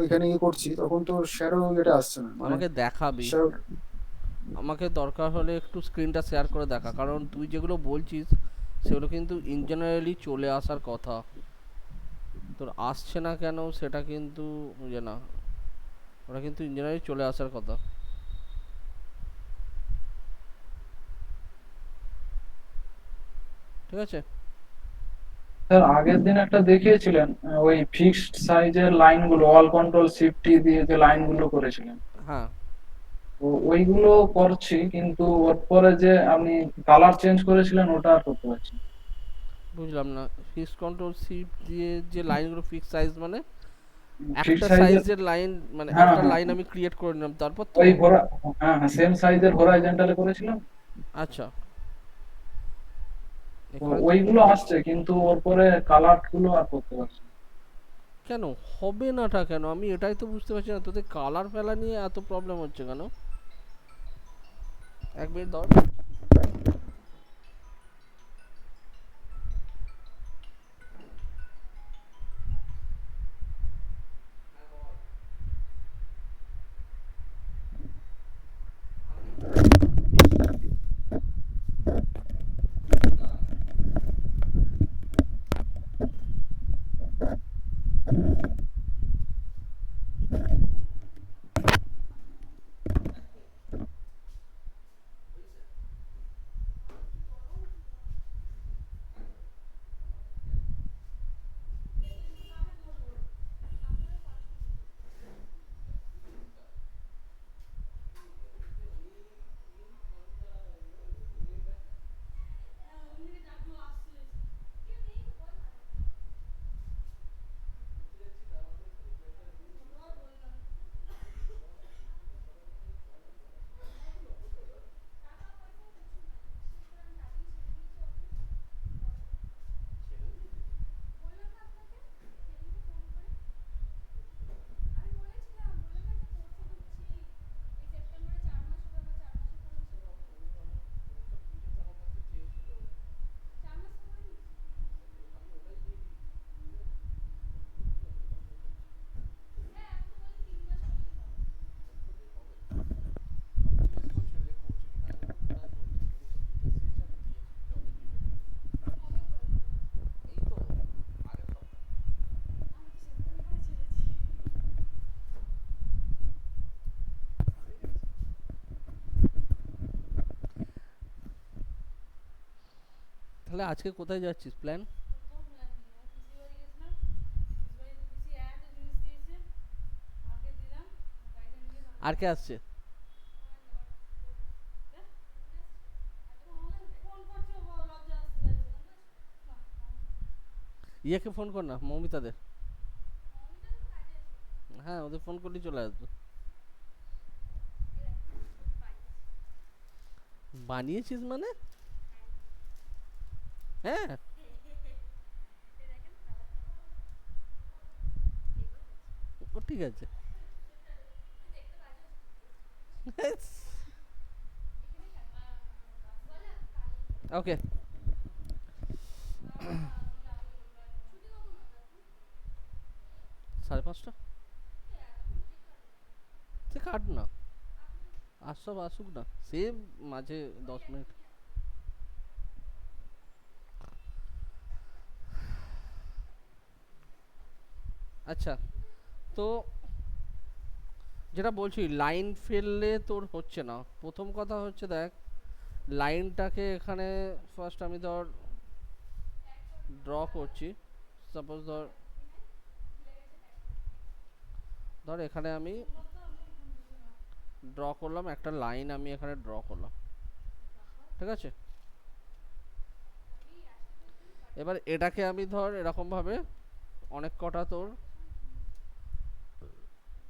Speaker 2: ওইখানে গিয়ে করছি তখন তো শ্যাডো এটা আসছে না, মানে
Speaker 1: আমাকে দেখাবি,
Speaker 2: শ্যাডো।
Speaker 1: আমাকে দরকার হলে একটু স্ক্রিনটা শেয়ার করে দেখা, কারণ তুই যেগুলো বলছিস সেগুলো কিন্তু ইন জেনারেলি চলে আসার কথা, তোর আসছে না কেন সেটা কিন্তু ইয়ে না, ওটা কিন্তু ইন জেনারেলি চলে আসার কথা। ঠিক আছে।
Speaker 4: স্যার আগের দিন একটা দেখিয়েছিলেন ওই ফিক্সড সাইজের লাইনগুলো অল কন্ট্রোল শিফট টি দিয়ে যে লাইনগুলো করেছিলেন,
Speaker 1: হ্যাঁ,
Speaker 4: তো ওইগুলো করছি, কিন্তু ওর পরে যে আপনি কালার চেঞ্জ করেছিলেন ওটা আর করতে পারছি না।
Speaker 1: বুঝলাম না, ফিক্স কন্ট্রোল শিফট দিয়ে যে লাইনগুলো ফিক্স সাইজ মানে
Speaker 4: ফিক্সড
Speaker 1: একটা
Speaker 4: সাইজের,
Speaker 1: সাইজের লাইন, মানে
Speaker 4: হ্যাঁ
Speaker 1: একটা
Speaker 4: হ্যাঁ
Speaker 1: লাইন আমি ক্রিয়েট করে নিলাম তারপর তো।
Speaker 4: ওই হ্যাঁ হ্যাঁ সেম সাইজের হরাইজন্টালে করেছিলাম।
Speaker 1: আচ্ছা,
Speaker 4: তো
Speaker 1: এখানে তো
Speaker 4: ওইগুলো আসছে কিন্তু ওর পরে কালার গুলো আর করতে পারছি না।
Speaker 1: কেন হবে নাটা কেন, আমি এটাই তো বুঝতে পারছি না, তোদের কালার ফেলা নিয়ে এত প্রবলেম হচ্ছে কেন। এক মিনিট ধর। তাহলে আজকে কোথায় যাচ্ছিস, প্ল্যান? আর কে আসছে? ইয়েকে ফোন কর না, মৌমিতাদের। হ্যাঁ, ওদের ফোন করলেই চলে আসবে। বানিয়েছিস মানে? হ্যাঁ। ও ঠিক আছে। ওকে। 5:30। সে কাট না, আসব আসুক না, সে মাঝে 10 মিনিট। আচ্ছা, তো যেটা বলছি, লাইন ফেললে তোর হচ্ছে না। প্রথম কথা হচ্ছে, দেখ, লাইনটাকে এখানে ফার্স্ট আমি ধর ড্র করছি। সাপোজ ধর ধর এখানে আমি ড্র করলাম একটা লাইন, আমি এখানে ড্র করলাম, ঠিক আছে? এবার এটাকে আমি ধর এরকম ভাবে অনেক কটা তোর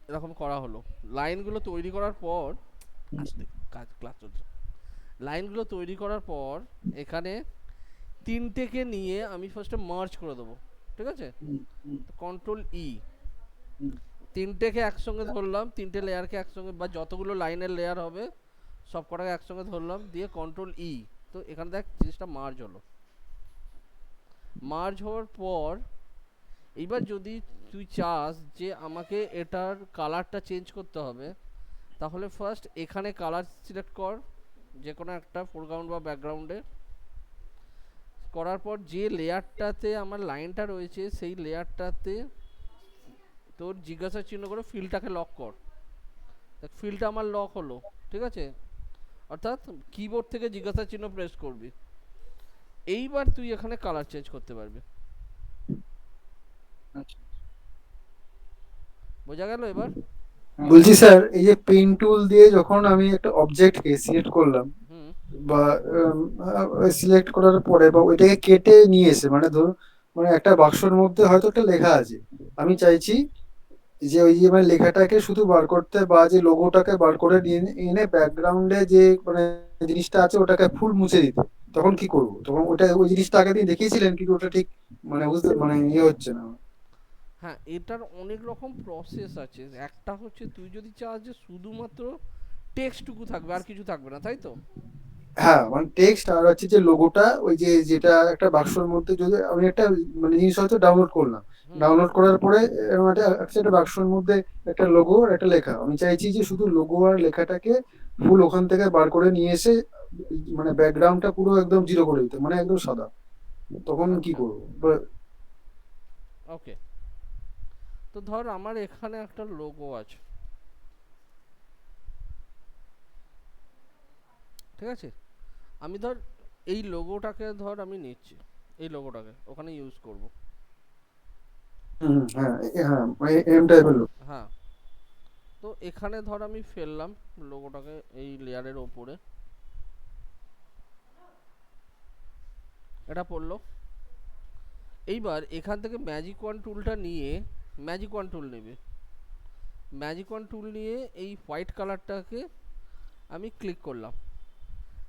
Speaker 1: এরকম করা হলো। লাইনগুলো তৈরি করার পর, আস্তে, কাজ ক্লাস চলছে। লাইনগুলো তৈরি করার পর এখানে তিনটেকে নিয়ে আমি ফার্স্টে মার্জ করে দেবো, ঠিক আছে? কন্ট্রোল ই, তিনটেকে একসঙ্গে ধরলাম, তিনটে লেয়ারকে একসঙ্গে, বা যতগুলো লাইনের লেয়ার হবে সব কটাকে একসঙ্গে ধরলাম, দিয়ে কন্ট্রোল ই। তো এখানে দেখ জিনিসটা মার্জ হলো। মার্জ হওয়ার পর এইবার যদি তুই চাস যে আমাকে এটার কালারটা চেঞ্জ করতে হবে, তাহলে ফার্স্ট এখানে কালার সিলেক্ট কর, যে কোনো একটা ফোরগ্রাউন্ড বা ব্যাকগ্রাউন্ডে। করার পর যে লেয়ারটাতে আমার লাইনটা রয়েছে সেই লেয়ারটাতে তোর জিজ্ঞাসা চিহ্ন করে ফিলটাকে লক কর। দেখ ফিলটা আমার লক হলো, ঠিক আছে? অর্থাৎ কিবোর্ড থেকে জিজ্ঞাসা চিহ্ন প্রেস করবি। এইবার তুই এখানে কালার চেঞ্জ করতে পারবি। বোঝা গেল এবার?
Speaker 2: বলছি স্যার, এই যে পেন টুল দিয়ে যখন আমি একটা অবজেক্টকে সিলেক্ট করলাম,
Speaker 1: হুম
Speaker 2: বা সিলেক্ট করার পরে বা ওইটাকে কেটে নিয়ে এসে, মানে ধরুন, মানে একটা বাক্সর মধ্যে হয়তো একটা লেখা আছে, আমি চাইছি যে ওই যে মানে লেখাটাকে শুধু বার করতে, বা যে লোগোটাকে বার করে নিয়ে এনে ব্যাকগ্রাউন্ডে যে মানে জিনিসটা আছে ওটাকে ফুল মুছে দিতে, তখন কি করবো? তখন ওটা ওই জিনিসটা আগে দিন দেখিয়েছিলেন, কিন্তু ওটা ঠিক মানে বুঝতে মানে ইয়ে হচ্ছে না।
Speaker 1: হ্যাঁ, এটার অনেক রকম প্রসেস আছে। একটা হচ্ছে তুই যদি চাস যে শুধুমাত্র টেক্সটটুকু থাকবে আর কিছু থাকবে না, তাই তো?
Speaker 2: হ্যাঁ, মানে টেক্সট আর হচ্ছে যে লোগোটা, ওই যে যেটা একটা বাক্সর মধ্যে, যদি আমি একটা মানে জিনিস হয়তো ডাউনলোড করলাম,
Speaker 1: হুম
Speaker 2: ডাউনলোড করার পরে একটা বাক্সর মধ্যে একটা লোগো আর একটা লেখা, আমি চাইছি যে শুধু লোগো আর লেখাটাকে ফুল ওখান থেকে বার করে নিয়ে এসে মানে ব্যাকগ্রাউন্ডটা পুরো একদম জিরো করে দিতে, মানে একদম সাদা, তখন কি
Speaker 1: আচ্ছা,
Speaker 2: করবো?
Speaker 1: ওকে। তো ধর আমার এখানে একটা লোগো আছে, ঠিক আছে? আমি ধর এই লোগোটাকে ধর আমি নিচ্ছি, এই লোগোটাকে ওখানে ইউজ করব।
Speaker 2: হ্যাঁ, হ্যাঁ, এম টাইপের লোক।
Speaker 1: হ্যাঁ, তো এখানে ধর আমি ফেললাম লোগোটাকে এই লেয়ারের ওপরে, এটা পড়লো। এইবার এখান থেকে ম্যাজিক ওয়ান টুলটা নিয়ে, ম্যাজিক ওয়ান টুল নেবে, ম্যাজিক ওয়ান টুল নিয়ে এই হোয়াইট কালারটাকে আমি ক্লিক করলাম।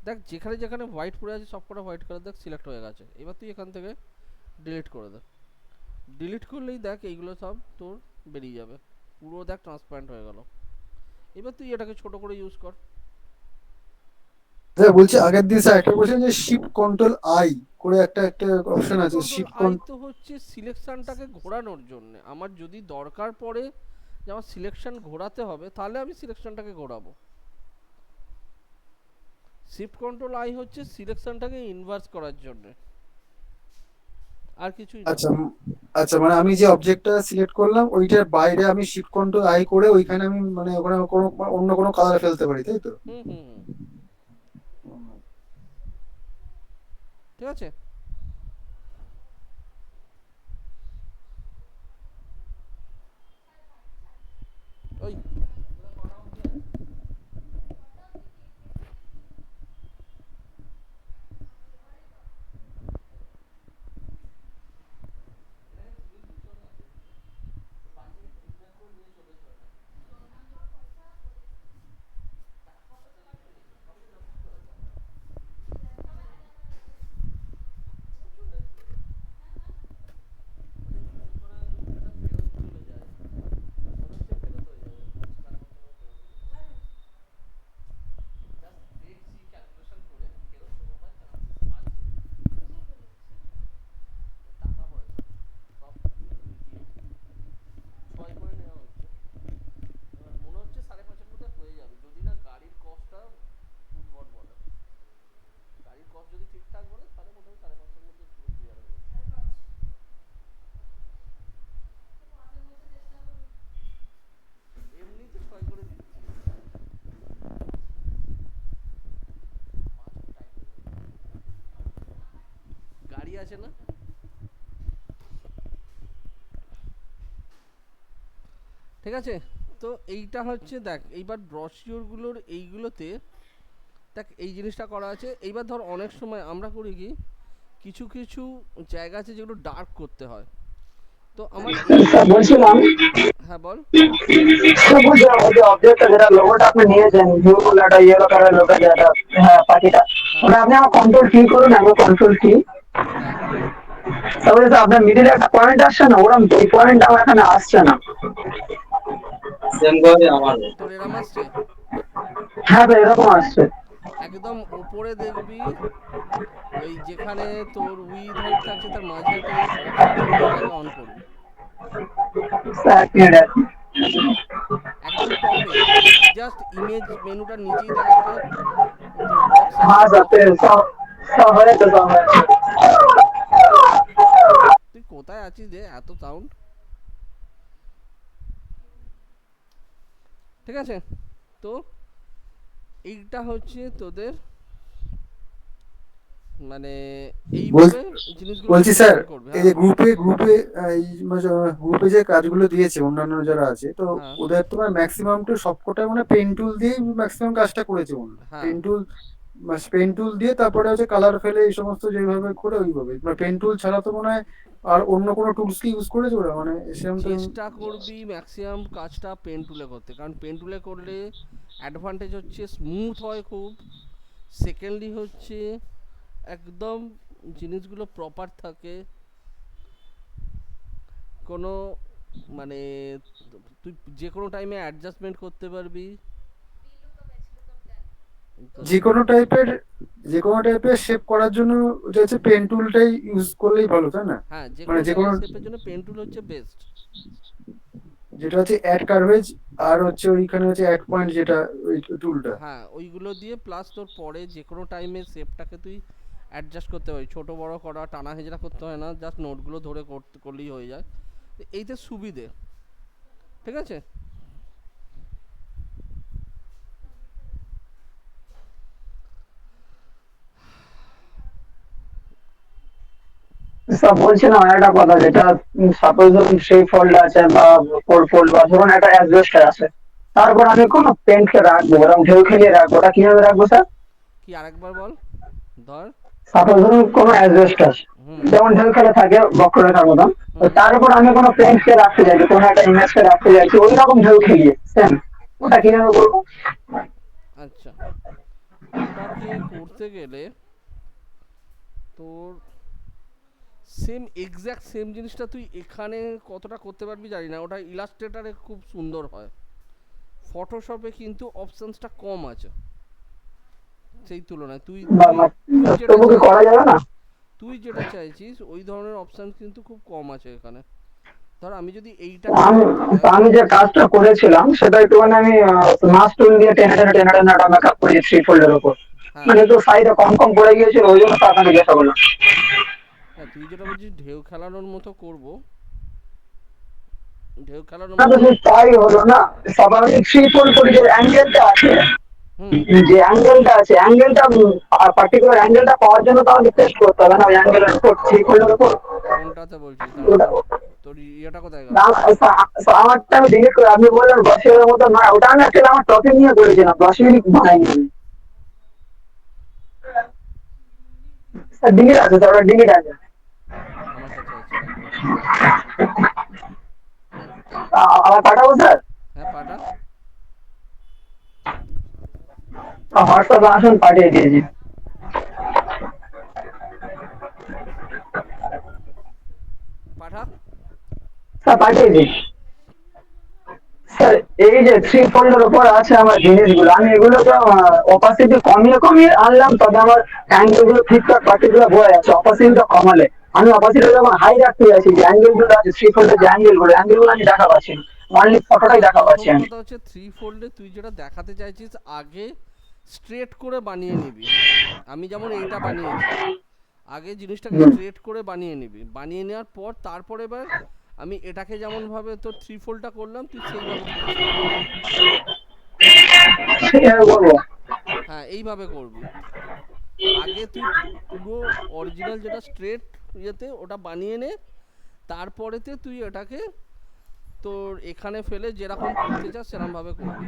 Speaker 1: দেখ যেখানে যেখানে হোয়াইট পড়ে আছে সব কটা হোয়াইট কালার দেখ সিলেক্ট হয়ে গেছে। এবার তুই এখান থেকে ডিলিট করে দে। ডিলিট করলেই দেখ এইগুলো সব তোর বেরিয়ে যাবে, পুরো দেখ ট্রান্সপারেন্ট হয়ে গেল। এবার তুই এটাকে ছোট করে ইউজ কর।
Speaker 2: স্যার বলছি, আগের দিন স্যার একটা বলছেন যে শিফট কন্ট্রোল আই করে একটা একটা অপশন
Speaker 1: শিফট
Speaker 2: আছে,
Speaker 1: কন্ট্রোল
Speaker 2: শিফট
Speaker 1: আই তো হচ্ছে সিলেকশনটাকে ঘোরানোর জন্য। আমার যদি দরকার পড়ে যে আমার সিলেকশন ঘোরাতে হবে, তাহলে আমি সিলেকশনটাকে ঘোরাবো। শিফট কন্ট্রোল আই হচ্ছে সিলেকশনটাকে ইনভার্স করার জন্য, আর কিছুই না।
Speaker 2: আচ্ছা, আচ্ছা, মানে আমি যে অবজেক্টটা সিলেক্ট করলাম ওইটার বাইরে আমি শিফট কন্ট্রোল আই করে ওইখানে আমি মানে ওখানে কোনো অন্য কোনো কালার ফেলতে পারি, তাই তো?
Speaker 1: হুম হুম হুম, ঠিক আছে। আছে না? ঠিক আছে, তো এইটা হচ্ছে দেখ এইবার ব্রশিওরগুলোর এইগুলোতে দেখ এই জিনিসটা করা আছে। এইবার ধর অনেক সময় আমরা করি কি, কিছু কিছু জায়গা আছে যেগুলো ডার্ক করতে হয়, তো আমার এই
Speaker 3: স্যার বলছিলাম,
Speaker 1: হ্যাঁ বল।
Speaker 3: স্যার বলছিলাম ওই যে অবজেক্টটা যেটা লোগোটা আপনি নিয়েছেন, ব্লু একটা ইয়েলো কালার লোগো যেটা, হ্যাঁ পাখিটা,
Speaker 1: হ্যাঁ
Speaker 3: ওটা আপনি আমার কন্ট্রোল কি করুন, আমি কন্ট্রোল কি,
Speaker 1: হ্যাঁ
Speaker 3: তাহলে তো আপনার মিডিলে একটা পয়েন্ট আসছে না, ওরকম এই পয়েন্ট আমার এখানে আসছে না।
Speaker 1: তোর এরম আসছে?
Speaker 3: হ্যাঁ ভাই এরকম আসছে।
Speaker 1: একদম ওপরে দেখবি ওই যেখানে তোর উইথ হাইট থাকছে তার মাঝে একটা এই বক্স আছে, ওইটাকে অন করবি।
Speaker 3: স্যার এক মিনিট,
Speaker 1: একদম টপে জাস্ট ইমেজ মেনুটার নিচেই দেখ একটা তোর বক্স আছে,
Speaker 3: हाँ सर
Speaker 1: বক্সটা।
Speaker 3: सब सब है तो सब है।
Speaker 1: তুই কোথায় আছিস রে, এত সাউন্ড? ঠিক আছে, তো এইটা হচ্ছে তোদের মানে
Speaker 2: বল-
Speaker 1: এইভাবে জিনিসগুলো
Speaker 2: বলছি স্যার,
Speaker 1: করবে।
Speaker 2: এই
Speaker 1: হ্যাঁ
Speaker 2: যে গ্রুপে যে কাজগুলো দিয়েছে অন্যান্য যারা আছে, তো
Speaker 1: হ্যাঁ
Speaker 2: ওদের তোমার ম্যাক্সিমাম টু সবকটাই মানে পেন টুল দিয়ে ম্যাক্সিমাম কাজটা করেছে মনে হয়।
Speaker 1: হ্যাঁ,
Speaker 2: পেন টুল দিয়ে তারপরে হচ্ছে কালার ফেলে এই সমস্ত যেভাবে করে ওইভাবে, মানে পেন টুল ছাড়া তো মনে হয় আর অন্য কোনো টুলস কি ইউজ করেছে ওরা, মানে সেরকম তো।
Speaker 1: চেষ্টা করবি ম্যাক্সিমাম কাজটা পেন টুলে করতে, কারণ পেন টুলে করলে অ্যাডভান্টেজ হচ্ছে স্মুথ হয় খুব, সেকেন্ডলি হচ্ছে একদম জিনিসগুলো প্রপার থাকে, কোনো মানে তুই যে কোনো টাইমে অ্যাডজাস্টমেন্ট করতে পারবি। তো
Speaker 2: যে কোনো টাইপের যে কোনো টাইপের শেপ করার জন্য ওটা হচ্ছে পেন টুলটাই ইউজ করলেই ভালো, তাই না?
Speaker 1: হ্যাঁ, যে
Speaker 2: মানে
Speaker 1: কোনো
Speaker 2: যে কোনো,
Speaker 1: টাইপের শেপের জন্য পেন টুল হচ্ছে বেস্ট।
Speaker 2: যেটা হচ্ছে অ্যাড কার্ভেজ, আর হচ্ছে ওইখানে হচ্ছে অ্যাড পয়েন্ট, যেটা ওই টুলটা।
Speaker 1: হ্যাঁ, ওইগুলো দিয়ে প্লাস তোর পরে যে কোনো টাইমে শেপটাকে তুই অ্যাডজাস্ট করতে পারি, ছোট বড় করা টানা হেজড়া করতে হয় না, জাস্ট নোটগুলো ধরে করলেই হয়ে যায়। তো এইতে সুবিধে। ঠিক আছে,
Speaker 3: স্যার বলছিলাম একটা কথা, যেটা সাপোজ ধরুন থ্রি ফোল্ড আছে বা ফোর ফোল্ড, বা ধরুন একটা অ্যাডজাস্টার আছে, তারপর আমি কোনো পেন্টকে রাখবো, ওরকম ঢেউ খেলিয়ে রাখবো, ওটা কিভাবে রাখবো স্যার?
Speaker 1: কি আরেকবার বল। ধর।
Speaker 3: সাপোজ ধরুন কোনো অ্যাডজাস্টার
Speaker 1: হুম
Speaker 3: যেমন ঢেউ খেলে থাকে বক্ররেখার মতন, তো
Speaker 1: হুম
Speaker 3: তার উপর আমি কোনো পেন্টকে রাখতে চাইছি, কোনো একটা ইমেজকে রাখতে চাইছি ওই রকম ঢেউ খেলিয়ে সেম, ওটা
Speaker 1: আচ্ছা
Speaker 3: কিভাবে করবো?
Speaker 1: আচ্ছা, ওটাকে করতে গেলে তোর সেম এক্স্যাক্ট সেম জিনিসটা তুই এখানে কতটা করতে পারবি জানি না, ওটা ইলাস্ট্রেটারে খুব সুন্দর হয়, ফটোশপে কিন্তু অপশনসটা কম আছে সেই তুলনায়। তুই
Speaker 3: বা
Speaker 1: তুই তুই যেটা
Speaker 3: তবু কি করা
Speaker 1: চাইছিস,
Speaker 3: যাবে না?
Speaker 1: তুই যেটা চাইছিস ওই ধরনের অপশন কিন্তু খুব কম আছে এখানে। ধর আমি যদি এইটা
Speaker 3: আমি
Speaker 1: করতে যাই।
Speaker 3: আমি যে কাজটা করেছিলাম সেটা একটুখানি আমি মাস টুল দিয়ে টেনে টেনে টেনে টেনে একটা মেকআপ করেছি থ্রি ফোল্ডের উপর,
Speaker 1: হ্যাঁ
Speaker 3: মানে একটু সাইডে কম কম পড়ে গিয়েছিল, ওই জন্য তো আপনাকে জিজ্ঞাসা করলাম।
Speaker 1: হ্যাঁ, তুই যেটা বলছিস ঢেউ খেলানোর মতো করব, ঢেউ খেলানোর
Speaker 3: না তো
Speaker 1: মতো।
Speaker 3: সেই তাই হলো না, সবার আমি থ্রি ফোল্ড করি, যে অ্যাঙ্গেলটা আছে,
Speaker 1: হুম,
Speaker 3: অ্যাঙ্গেলটা পার্টিকুলার অ্যাঙ্গেলটা পাওয়ার জন্য তো আমাকে টেস্ট করতে হবে না, ওই অ্যাঙ্গেলের উপর থ্রি ফোল্ডের উপর।
Speaker 1: কোনটাতে বলছিস দাঁড়া,
Speaker 3: ওটা
Speaker 1: তোর ইয়েটা কোথায় গেল?
Speaker 3: না, আমারটা আমি ডিলিট করে, আপনি বললেন বসের মতো না, ওটা আমি অ্যাকচুয়ালি আমার টপিক নিয়ে করেছিলাম, বসেরই বানাইনি আমি। স্যার ডিলিট আছে, স্যার ওটা ডিলিট আছে।
Speaker 1: আমার কাছে আছে, রাখবো।
Speaker 3: আবার পাঠাবো স্যার?
Speaker 1: হ্যাঁ পাঠা।
Speaker 3: হোয়াটসঅ্যাপে আসুন, পাঠিয়ে দিয়েছি।
Speaker 1: পাঠা।
Speaker 3: স্যার পাঠিয়ে দিই। স্যার এই যে থ্রি ফোল্ডের উপর আছে আমার জিনিসগুলো, আমি এগুলোকে অপাসিটি কমিয়ে কমিয়ে আনলাম, তবে আমার অ্যাঙ্গেল গুলো ঠিকঠাক পার্টিকুলার বোঝা যাচ্ছে। অপাসিটিটা কমালে, আমি অপাসিটি যখন হাই রাখতে যাচ্ছি, যে অ্যাঙ্গেল গুলো আছে থ্রি ফোল্ডের, যে অ্যাঙ্গেল গুলো আমি দেখা পাচ্ছি না, অনলি ফটোটাই
Speaker 1: দেখ
Speaker 3: দেখা পাচ্ছি
Speaker 1: প্রথম
Speaker 3: আমি।
Speaker 1: কথা হচ্ছে থ্রি ফোল্ডে তুই যেটা দেখাতে চাইছিস আগে স্ট্রেট করে বানিয়ে নিবি। আমি যেমন এইটা বানিয়েছি, আগে জিনিসটাকে
Speaker 3: হুম,
Speaker 1: স্ট্রেট করে বানিয়ে নিবি, বানিয়ে নেওয়ার পর তারপর এবার আমি এটাকে যেমন ভাবে তোর থ্রি ফোল্ডটা করলাম তুই সেইভাবে থ্রি ফোল্ডটা করে নিবি।
Speaker 3: সেইভাবে করবো।
Speaker 1: হ্যাঁ এইভাবে করবি। আগে তুই পুরো অরিজিনাল যেটা স্ট্রেট ইয়েতে ওটা বানিয়ে নে, তারপরেতে তুই এটাকে তোর এখানে ফেলে যেরকম করতে চাস সেরকম ভাবে করবি।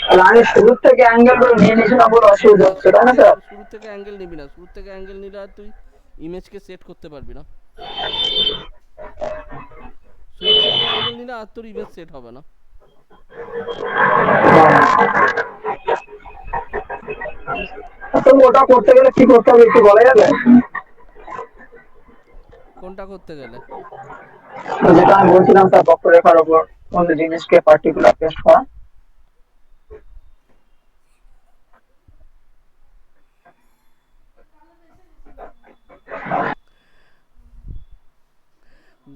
Speaker 3: তাহলে আমি শুরুর থেকে অ্যাঙ্গেল গুলো নিয়ে নিয়েছিলাম বলে অসুবিধা
Speaker 1: না,
Speaker 3: হচ্ছে, তাই না স্যার?
Speaker 1: শুরু থেকে অ্যাঙ্গেল নিবি না, শুরু থেকে অ্যাঙ্গেল নিলে আর তুই ইমেজকে সেট করতে পারবি না। শুরু থেকে অ্যাঙ্গেল নিলে আর তোর ইমেজ সেট হবে না।
Speaker 3: তো ওটা করতে গেলে কি করতে হবে একটু বলা যাবে?
Speaker 1: কোনটা করতে গেলে?
Speaker 3: যেটা আমি বলছিলাম স্যার, বক্ররেখার উপর কোন জিনিসকে পার্টিকুলার পেস্ট করা।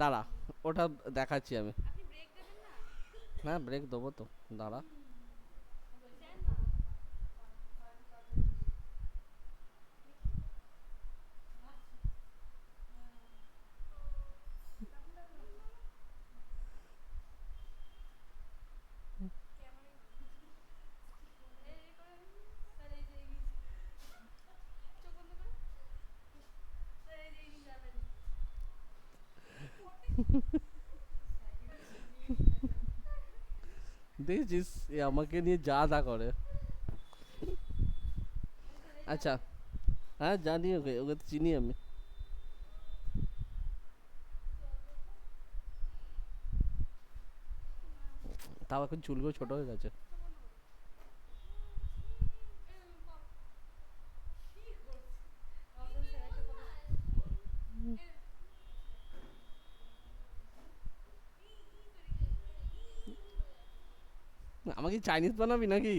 Speaker 1: দাঁড়া, ওটা দেখাচ্ছি আমি। হ্যাঁ ব্রেক দেবো তো, দাঁড়া। দেখছিস এ আমাকে নিয়ে যা তা করে। আচ্ছা, হ্যাঁ জানি, ওকে ওকে তো চিনি আমি। তাও এখন চুলগুলো ছোট হয়ে গেছে। আমাকে চাইনিজ বানাবি নাকি?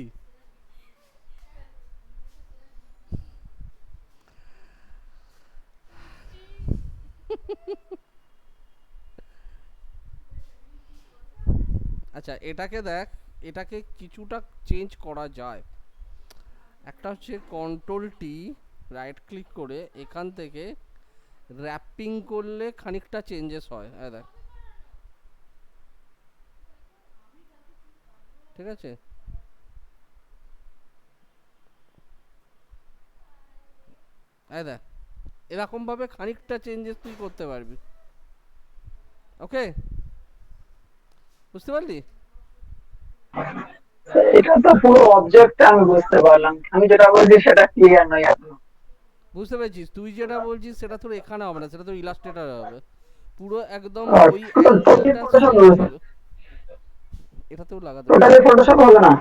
Speaker 1: আচ্ছা এটাকে দেখ, এটাকে কিছুটা চেঞ্জ করা যায়। একটা হচ্ছে কন্ট্রোল টি, রাইট ক্লিক করে এখান থেকে র্যাপিং করলে খানিকটা চেঞ্জেস হয়, এই দেখ। ঠিক আছে, এই দেখ, এরকম ভাবে খানিকটা চেঞ্জেস তুই করতে পারবি। ওকে, বুঝতে পারলি?
Speaker 3: এটা তো পুরো অবজেক্ট আমি বুঝতে পারলাম, আমি যেটা বলছি সেটা ক্লিয়ার নয় এখনো।
Speaker 1: বুঝতে পেরেছিস? তুই যেটা বলছিস সেটা তোর এখানে হবে না, সেটা তোর ইলাস্ট্রেটর হবে। পুরো একদম
Speaker 3: আর
Speaker 1: ওই
Speaker 3: টোটালি
Speaker 1: অ্যাঙ্গেলটা
Speaker 3: ফটোশপ
Speaker 1: সেম
Speaker 3: হবে?
Speaker 1: হবে। এটাতেও লাগাতে
Speaker 3: টোটালি
Speaker 1: পারবি।
Speaker 3: ফটোশপ হবে না?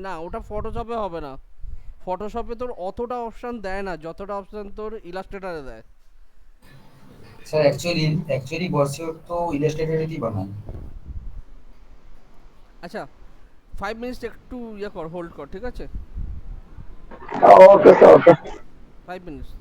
Speaker 1: না, ওটা ফটোশপে হবে না। ফটোশপে তোর অতটা অপশন দেয় না যতটা অপশন তোর ইলাস্ট্রেটরে দেয়।
Speaker 5: স্যার অ্যাকচুয়ালি বর্ষিও তো ইলাস্ট্রেটরেরই বানায়।
Speaker 1: আচ্ছা 5 মিনিটস একটু ইয়ে কর, হোল্ড কর, ঠিক আছে?
Speaker 3: ওকে স্যার, ওকে।
Speaker 1: 5 মিনিটস।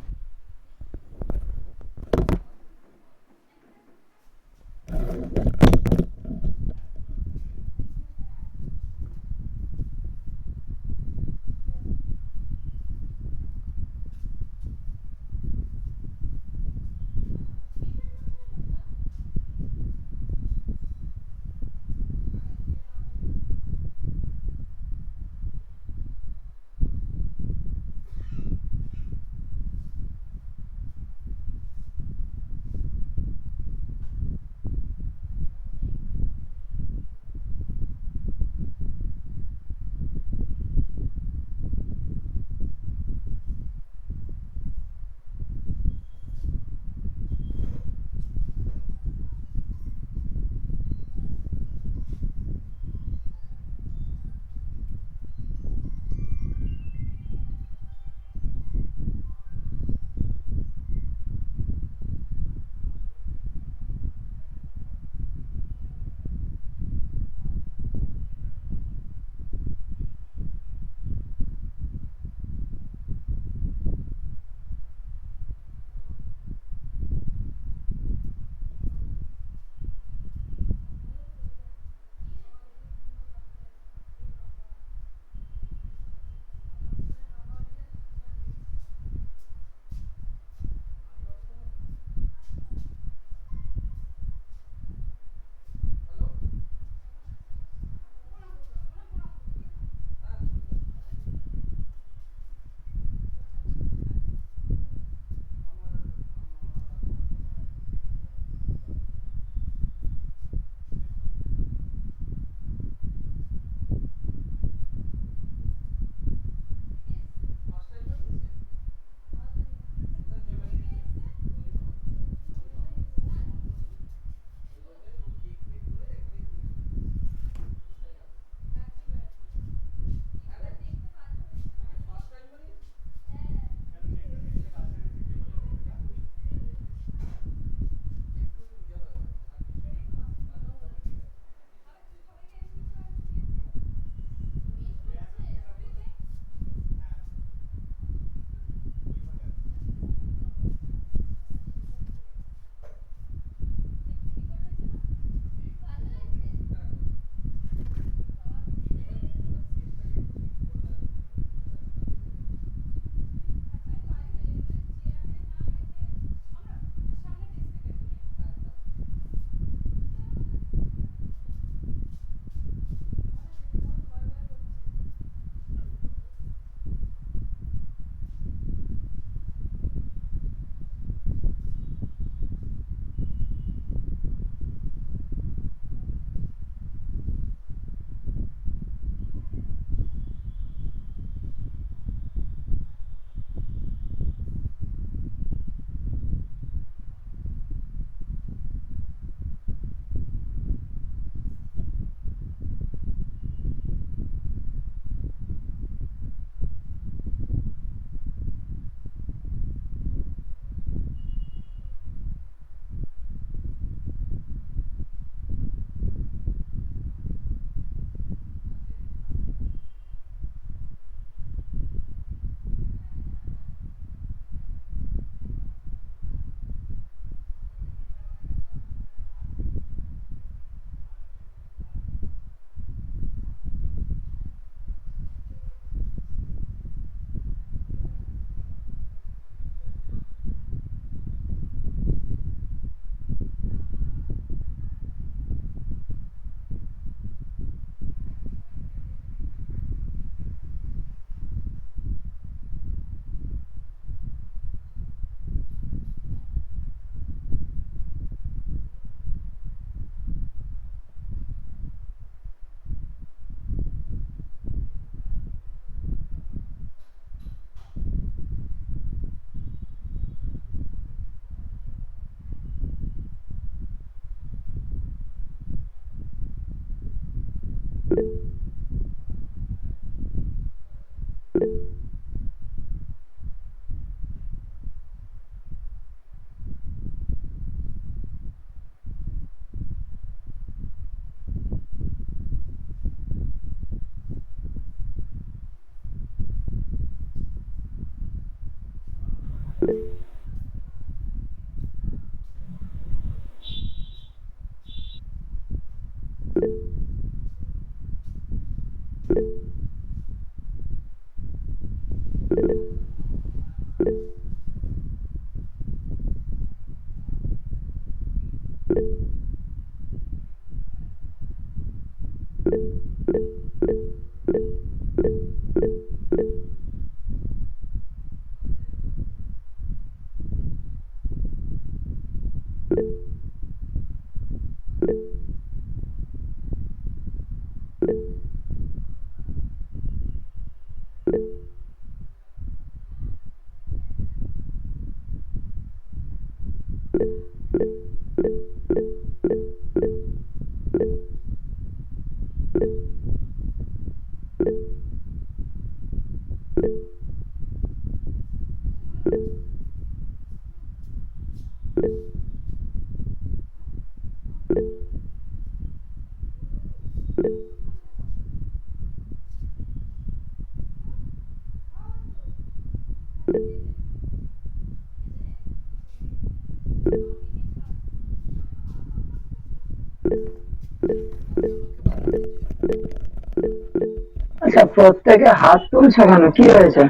Speaker 3: আচ্ছা, প্রত্যেকে হাত তুলছে কেন, কি হয়েছে?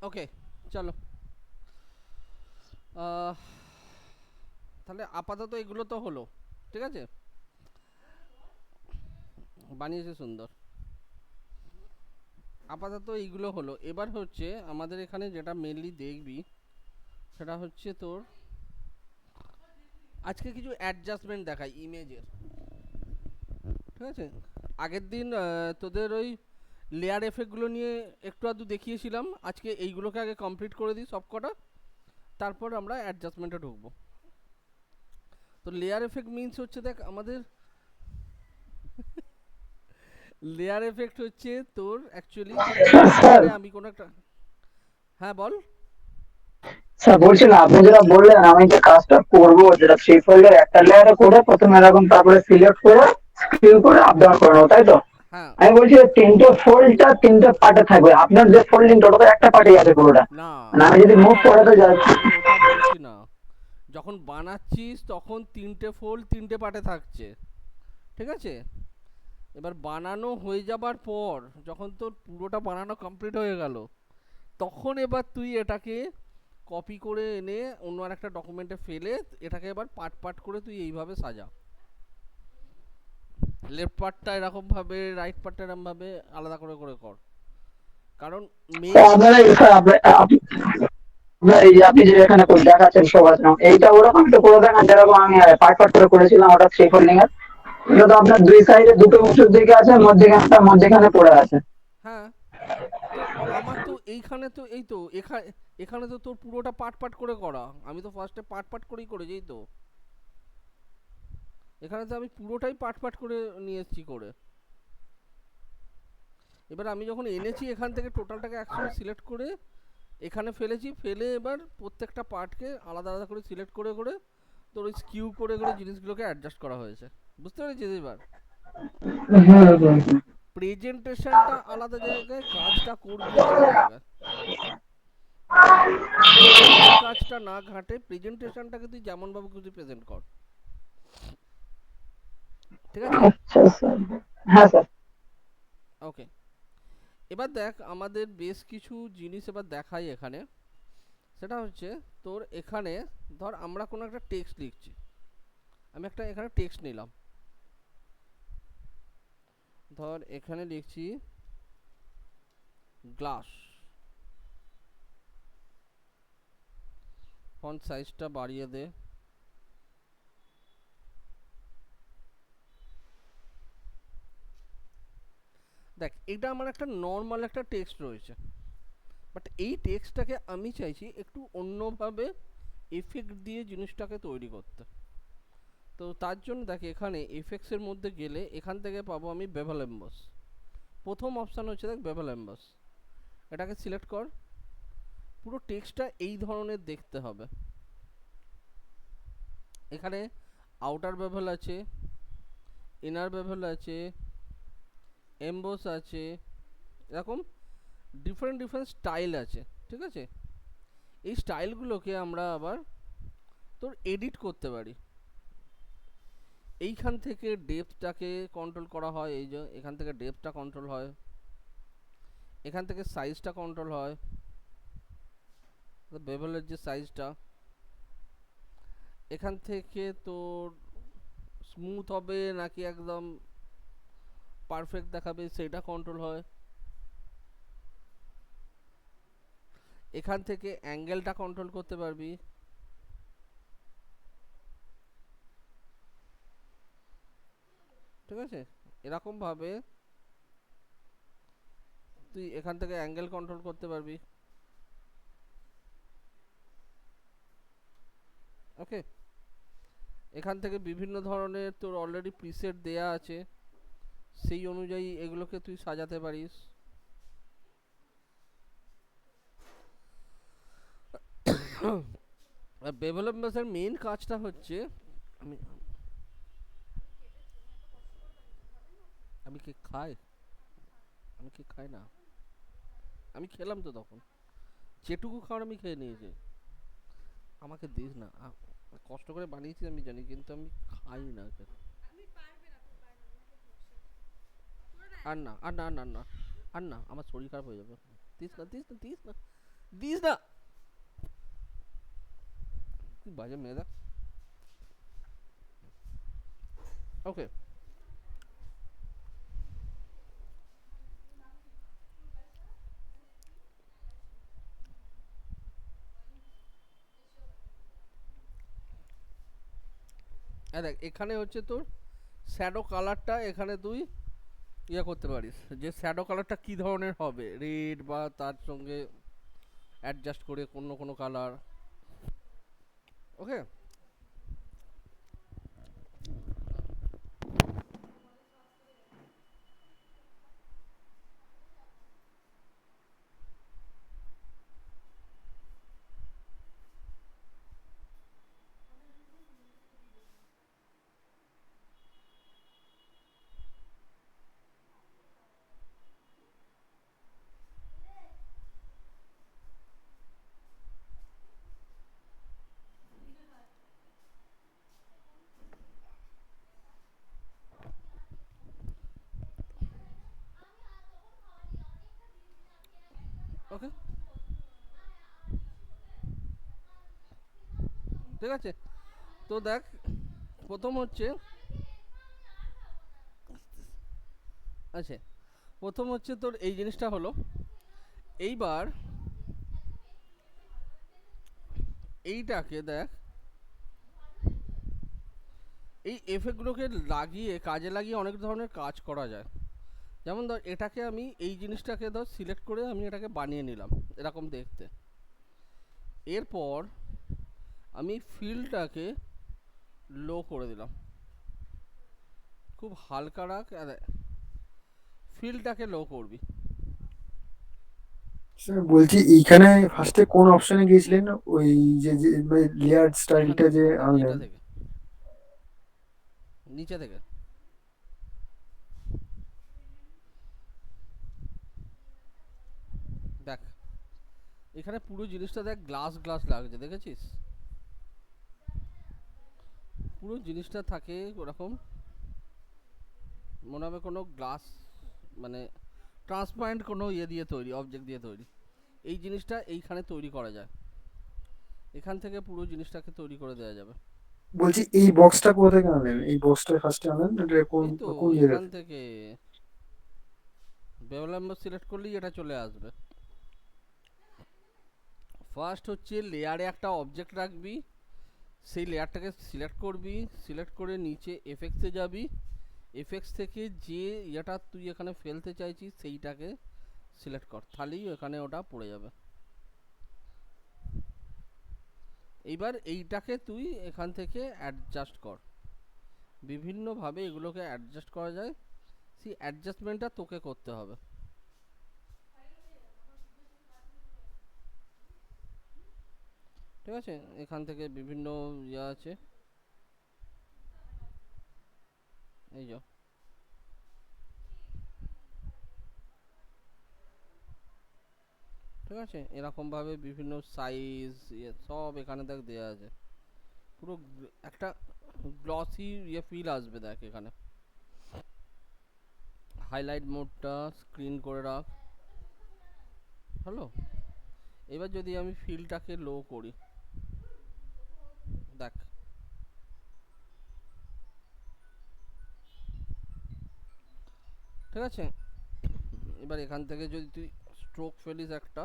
Speaker 1: ওকে, চলো। আহ, তাহলে আপাতত এগুলো তো হলো, ঠিক আছে, বানিয়েছে সুন্দর। আপাতত এইগুলো হলো। এবার হচ্ছে আমাদের এখানে যেটা মেনলি দেখবি সেটা হচ্ছে তোর আজকে কিছু অ্যাডজাস্টমেন্ট দেখায় ইমেজের, ঠিক আছে। আগের দিন তোদের ওই লেয়ার এফেক্টগুলো নিয়ে একটু আধটু দেখিয়েছিলাম, আজকে এইগুলোকে আগে কমপ্লিট করে দিই সব কটা, তারপর আমরা অ্যাডজাস্টমেন্টে ঢুকবো। তো লেয়ার এফেক্ট মিনস হচ্ছে দেখ আমাদের লেয়ার এফেক্ট হচ্ছে তোর অ্যাকচুয়ালি
Speaker 3: স্যার,
Speaker 1: আমি কোনো একটা, হ্যাঁ বল।
Speaker 3: স্যার বলছিলাম, আপনি যেটা বললেন আমি যে কাজটা করবো, যেটা থ্রি ফোল্ডের একটা লেয়ারে করে প্রথমে এরকম, তারপরে সিলেক্ট করে স্ক্রিন করে আপ ডাউন করানো, তাই তো?
Speaker 1: হ্যাঁ,
Speaker 3: আমি বলছি যে তিনটে ফোল্ডটা তিনটে পার্টে থাকবে, আপনার যে ফোল্ডিং ওটা তো একটা পার্টে আছে পুরোটা,
Speaker 1: না
Speaker 3: মানে আমি যদি মুভ করাতে যাই।
Speaker 1: আমি ওটা বলছি না। যখন বানাচ্ছিস তখন তিনটে ফোল্ড তিনটে পার্টে থাকছে, ঠিক আছে। এবার বানানো হয়ে যাবার পর যখন তোর পুরোটা বানানো কমপ্লিট হয়ে গেল, তখন এবার তুই এটাকে কপি করে এনে অন্য আর একটা ডকুমেন্টে ফেলে এটাকে এবার পার্ট পার্ট করে তুই এইভাবে সাজা। লেফট পার্টটা এরকম ভাবে, রাইট পার্টটা এরকম ভাবে আলাদা করে করে কর, কারণ মেন।
Speaker 3: স্যার আপনারা স্যার আপনার এই যে আপনি যে এখানে দেখাচ্ছেন সবার জন্য, এইটা ওরকম একটু করে দেখান যেরকম আমি পার্ট পার্ট করে করেছিলাম ওটা থ্রি ফোল্ডিং এর। এটা তো আপনার দুই সাইডে দুটো উঁচুর দিকে আছে, মধ্যেখানে পড়ে আছে।
Speaker 1: হ্যাঁ, তো আমার তো এইখানে তো এই তো এখানে এখানে তো তোর পুরোটা পার্ট পার্ট করে করা, আমি তো ফার্স্টে পার্ট পার্ট করেই করেছি এই তো। এখানে তো আমি পুরোটাই পার্ট পার্ট করে নিয়ে এসেছি করে। এবার আমি যখন এনেছি এখান থেকে টোটালটাকে একসঙ্গে সিলেক্ট করে এখানে ফেলেছি, ফেলে এবার প্রত্যেকটা পার্টকে আলাদা আলাদা করে সিলেক্ট করে করে তোর ওই স্কিউ করে করে জিনিসগুলোকে অ্যাডজাস্ট করা হয়েছে, বুঝতে পেরেছিস এবার। প্রেজেন্টেশনটা আলাদা জায়গায়, কাজটা করবি আলাদা জায়গায়। এই কাজটা না ঘাটে প্রেজেন্টেশনটাকে তুই যেমন ভাবে খুশি প্রেজেন্ট কর, ঠিক আছে।
Speaker 3: আচ্ছা স্যার, হ্যাঁ স্যার।
Speaker 1: ওকে, এবার দেখ আমাদের বেশ কিছু জিনিস এবার দেখাই এখানে। সেটা হচ্ছে তোর এখানে ধর আমরা কোনো একটা টেক্সট লিখছি, আমি একটা এখানে টেক্সট নিলাম, ধর এখানে লিখছি গ্লাস, ফন্ট সাইজটা বাড়িয়ে দে, দেখ এটা আমার একটা নর্মাল একটা টেক্সট রয়েছে, বাট এই টেক্সটটাকে আমি চাইছি একটু অন্যভাবে এফেক্ট দিয়ে জিনিসটাকে তৈরি করতে। তো তার জন্য দেখ এখানে এফেক্টসের মধ্যে গেলে এখান থেকে পাবো আমি বেভেল এমবস। প্রথম অপশান হচ্ছে দেখ বেভেল এমবস, এটাকে সিলেক্ট কর। পুরো টেক্সটটা এই ধরনের দেখতে হবে। এখানে আউটার বেভেল আছে, ইনার বেভেল আছে, এমবস আছে, এরকম ডিফারেন্ট ডিফারেন্ট স্টাইল আছে, ঠিক আছে। এই স্টাইলগুলোকে আমরা আবার তোর এডিট করতে পারি। এইখান থেকে ডেপথটাকে কন্ট্রোল করা হয়, এই যে এখান থেকে ডেপথটা কন্ট্রোল হয়, এখান থেকে সাইজটা কন্ট্রোল হয়, বেভেলের যে সাইজটা, এখান থেকে তোর স্মুথ হবে নাকি একদম পারফেক্ট দেখাবে সেটা কন্ট্রোল হয়, এখান থেকে অ্যাঙ্গেলটা কন্ট্রোল করতে পারবি, ঠিক আছে, এরকম ভাবে তুই এখান থেকে অ্যাঙ্গেল কন্ট্রোল করতে পারবি। ওকে, এখান থেকে বিভিন্ন ধরনের তোর অলরেডি প্রিসেট দেয়া আছে, সেই অনুযায়ী এগুলোকে তুই সাজাতে পারিস। আর ডেভেলপমেন্টের মেইন কাজটা হচ্ছে, আমি আমি কি খাই, আমি কি খাই না, আমি খেলাম তো তখন, যেটুকু খাওয়ার আমি খেয়ে নিয়েছি, আমাকে দিস না। কষ্ট করে বানিয়েছি আমি জানি, কিন্তু আমি খাই না। আর না, আর না, আর না, আর না, আর না, আমার শরীর খারাপ হয়ে যাবে। দিস না, দিস না, দিস না, দিস না। কি বাজে মেয়ে দেখ। ওকে, দেখ এখানে হচ্ছে তোর শ্যাডো কালারটা, এখানে তুই ইয়ে করতে পারিস যে শ্যাডো কালারটা কি ধরনের হবে, রেড বা তার সঙ্গে অ্যাডজাস্ট করে অন্য কোনো কালার। ওকে, ওকে, ঠিক আছে। তো দেখ, প্রথম হচ্ছে, আচ্ছা, প্রথম হচ্ছে তোর এই জিনিসটা হলো, এইবার এইটাকে দেখ, এই এফেক্টগুলোকে লাগিয়ে, কাজে লাগিয়ে অনেক ধরনের কাজ করা যায়। যেমন ধর এটাকে আমি, এই জিনিসটাকে ধর সিলেক্ট করে আমি এটাকে বানিয়ে নিলাম এরকম দেখতে। এরপর আমি ফিলটাকে লো করে দিলাম, খুব হালকা রাখ, ফিলটাকে লো করবি।
Speaker 2: স্যার বলছি এইখানে ফার্স্টে কোন অপশনে গিয়েছিলেন? ওই যে যে লেয়ার
Speaker 1: এখান
Speaker 2: স্টাইলটা
Speaker 1: থেকে,
Speaker 2: যে
Speaker 1: এটা
Speaker 2: আনলেন?
Speaker 1: থেকে, নিচে থেকে, দেখ এখানে পুরো জিনিসটা দেখ, গ্লাস গ্লাস লাগছে, দেখেছিস? পুরো জিনিসটা থাকে ওরকম, মনে হবে কোনো গ্লাস, মানে ট্রান্সপারেন্ট কোনো ইয়ে দিয়ে তৈরি, অবজেক্ট দিয়ে তৈরি। এই জিনিসটা এইখানে তৈরি করা যায়, এখান থেকে পুরো জিনিসটাকে তৈরি করে দেওয়া যাবে।
Speaker 2: বলছি এই বক্সটা কোথা থেকে আনলেন? এই বক্সটা ফার্স্টে আনলেন, এটা কোন
Speaker 1: এই তো
Speaker 2: কোন
Speaker 1: এখান
Speaker 2: জায়গা থেকে?
Speaker 1: থেকে ডেভেলপমেন্ট সিলেক্ট করলেই এটা চলে আসবে। ফার্স্ট হচ্ছে লেয়ারে একটা অবজেক্ট রাখবি, সেই লেয়ারটাকে সিলেক্ট করবি, সিলেক্ট করে নিচে এফেক্টসে যাবি, এফেক্টস থেকে যে ইয়েটা তুই এখানে ফেলতে চাইছিস সেইটাকে সিলেক্ট কর, তাহলেই এখানে ওটা পড়ে যাবে। এইবার এইটাকে তুই এখান থেকে অ্যাডজাস্ট কর, বিভিন্নভাবে এগুলোকে অ্যাডজাস্ট করা যায়, সেই অ্যাডজাস্টমেন্টটা তোকে করতে হবে। ঠিক আছে, এখান থেকে বিভিন্ন ইয়ে আছে, এই যো, ঠিক আছে, এরকমভাবে বিভিন্ন সাইজ ইয়ে সব এখানে দেখ দেওয়া আছে, পুরো একটা গ্লসি ইয়ে ফিল আসবে দেখ এখানে। হাইলাইট মোডটা স্ক্রিন করে রাখ, হ্যালো। এবার যদি আমি ফিলটাকে লো করি, দেখ ঠিক আছে। এবার এখান থেকে যদি তুই স্ট্রোক ফেলিস একটা,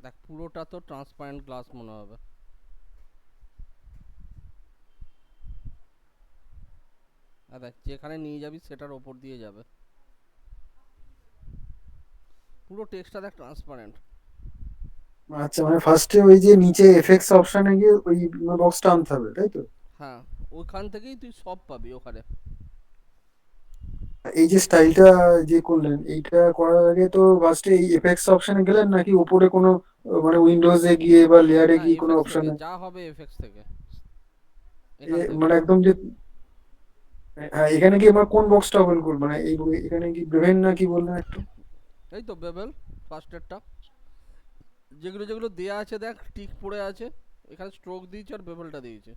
Speaker 1: দেখ দেখ পুরোটা তো ট্রান্সপারেন্ট গ্লাস মনে হবে। আর দেখ যেখানে নিয়ে যাবি সেটার ওপর দিয়ে যাবে, পুরো টেক্সটটা দেখ ট্রান্সপারেন্ট।
Speaker 2: আচ্ছা, মানে ফার্স্টে ওই যে নিচে এফএক্স অপশনে গিয়ে ওই বক্সটা আনতে হবে, তাই তো?
Speaker 1: হ্যাঁ, ওইখান থেকেই তুই সব পাবি ওখানে।
Speaker 2: এই যে স্টাইলটা যে করলেন, এইটা করার আগে তো ফার্স্টে এই এফএক্স অপশনে গেলেন নাকি উপরে কোনো মানে উইন্ডোজে গিয়ে বা লেয়ারে
Speaker 1: না,
Speaker 2: গিয়ে কোনো
Speaker 1: এফএক্স থেকে
Speaker 2: অপশনে?
Speaker 1: যা হবে, এফএক্স থেকে, এখান থেকে।
Speaker 2: মানে একদম যে, হ্যাঁ, এখানে কি আমার কোন বক্সটা ওপেন করবো, মানে এই এখানে কি ব্রেভেন না কি বললেন একটু?
Speaker 1: এই তো বেবেল ফার্স্টেরটা, যেগুলো যেগুলো দেয়া আছে দেখ টিক পড়ে আছে, এখানে স্ট্রোক দিয়েছে আর বেবেলটা দিয়েছে।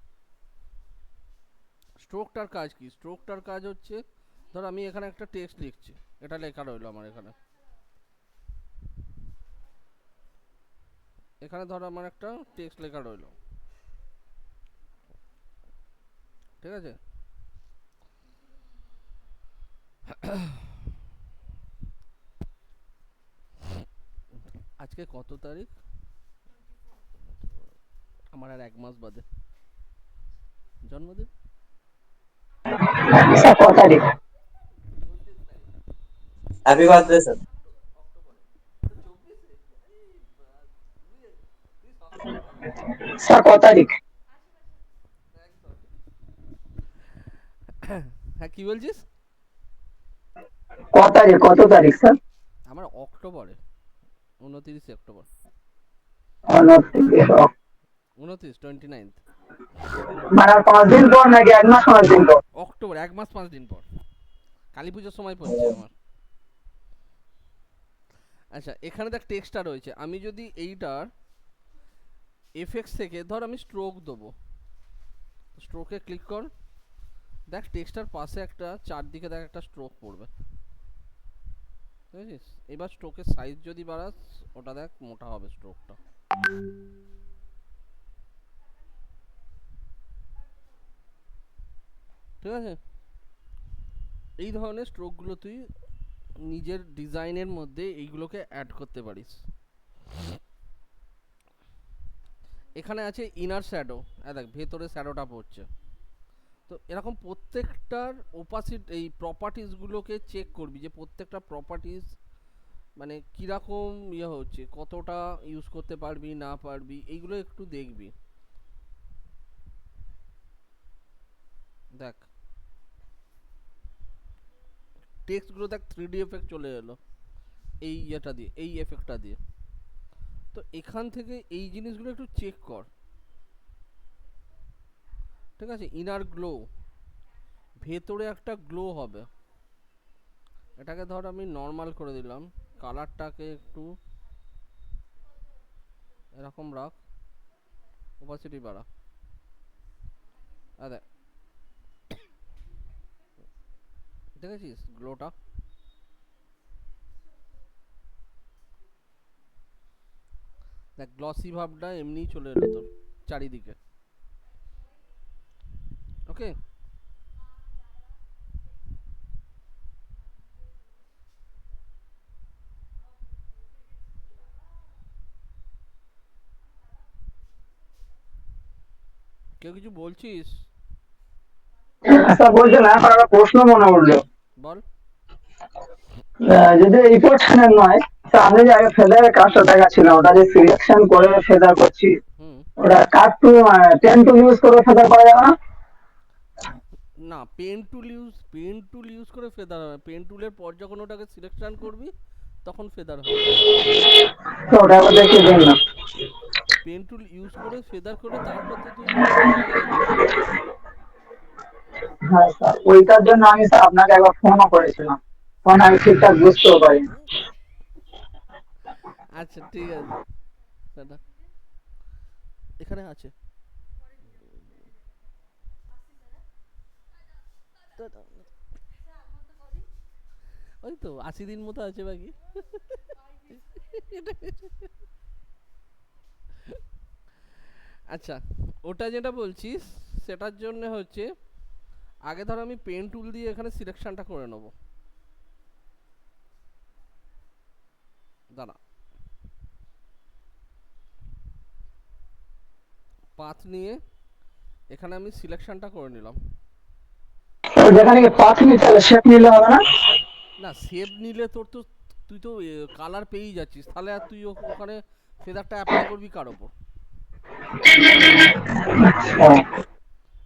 Speaker 1: স্ট্রোকটার কাজ কি? স্ট্রোকটার কাজ হচ্ছে, ধর আমি এখানে একটা টেক্সট লিখছি, এটা লেখা রইলো আমার এখানে, এখানে ধর আমার একটা টেক্সট লেখা রইলো, ঠিক আছে? আজকে কত তারিখ? আমার আর 1 মাস বাদে জন্মদিন।
Speaker 3: স্যার ক তারিখ?
Speaker 6: Happy birthday sir.
Speaker 3: স্যার ক তারিখ?
Speaker 1: হ্যাঁ, কি বলছিস?
Speaker 3: ক তারিখ, কত তারিখ স্যার?
Speaker 1: আমার অক্টোবরে, 29 অক্টোবর, 29
Speaker 3: মানে আর 5 দিন পর নাকি 1 মাস 5 দিন পর?
Speaker 1: অক্টোবর, 1 মাস 5 দিন পর, কালী পুজোর সময় পড়ছে আমার। আচ্ছা, এখানে দেখ টেক্সটটা রয়েছে, আমি যদি এইটার এফএক্স থেকে ধর আমি স্ট্রোক দেবো, স্ট্রোকে ক্লিক কর, দেখ টেক্সটার পাশে একটা চারদিকে দেখ একটা স্ট্রোক পড়বে, বুঝেছিস? এবার স্ট্রোকের সাইজ যদি বাড়াস, ওটা দেখ মোটা হবে স্ট্রোকটা, ঠিক আছে? এই ধরনের স্ট্রোকগুলো তুই নিজের ডিজাইনের মধ্যে এইগুলোকে অ্যাড করতে পারিস। এখানে আছে ইনার শ্যাডো, দেখ ভেতরে শ্যাডোটা পড়ছে। তো এরকম প্রত্যেকটার ওপাসিটি, এই প্রপার্টিসগুলোকে চেক করবি যে প্রত্যেকটা প্রপার্টিস মানে কীরকম ইয়ে হচ্ছে, কতটা ইউজ করতে পারবি না পারবি, এইগুলো একটু দেখবি। দেখ টেক্সটগুলো দেখ 3D এফেক্ট চলে এলো এই ইয়েটা দিয়ে, এই এফেক্টটা দিয়ে। তো এখান থেকে এই জিনিসগুলো একটু চেক কর, ঠিক আছে? ইনার গ্লো, ভেতরে একটা গ্লো হবে, এটাকে ধর আমি নর্মাল করে দিলাম, কালারটাকে একটু এরকম রাখ, ওপাসিটি বাড়া, দেখ দেখেছিস গ্লোটা? দেখ গ্লসি ভাবটা এমনিই চলে এলো তোর চারিদিকে, ওকে? কেউ কিছু বলছিস?
Speaker 3: স্যার বলছিলাম এখন একটা প্রশ্ন মনে উঠলো।
Speaker 1: বল।
Speaker 3: যদি এই পোর্শনের নয়, তো আপনি যে আগে ফেদারের কাজটা দেখাচ্ছিলেন, ওটা যে সিলেকশন করে ফেদার করছি,
Speaker 1: হুম।
Speaker 3: ওটা কাট টু পেন টুল ইউজ করে ফেদার করা যাবে না?
Speaker 1: না, পেন টুল ইউজ করে ফেদার হবে, পেন টুলের পর যখন ওটাকে সিলেকশন করবি তখন ফেদার হবে।
Speaker 3: তো ওটা আবার দেখিয়ে দিন না।
Speaker 1: পেন টুল ইউজ করে ফেদার করে তারপর তো তুই ইয়ে করতে পারবি।
Speaker 3: হ্যাঁ স্যার, ওইটার জন্য আমি স্যার আপনাকে একবার ফোনও করেছিলাম, ফোন আমি ঠিকঠাক বুঝতেও পারিনি।
Speaker 1: আচ্ছা ঠিক আছে, দাদা এখানে আছে, দাদা, ওই তো 80 দিন মতো আছে বাকি। আচ্ছা, ওটা যেটা বলছিস সেটার জন্য হচ্ছে, আগে ধর আমি পেন টুল দিয়ে এখানে সিলেকশনটা করে নেব, দাঁড়া, পাথ নিয়ে এখানে আমি সিলেকশনটা করে নিলাম।
Speaker 3: তো যেখানে পাথ নিতে হবে শেপ নিলে হবে না?
Speaker 1: না শেপ নিলে তোর তো তুই তো কালার পেয়েই যাচ্ছিস, তাহলে আর তুই ওখানে ফেদারটা অ্যাপ্লাই করবি কার ওপর?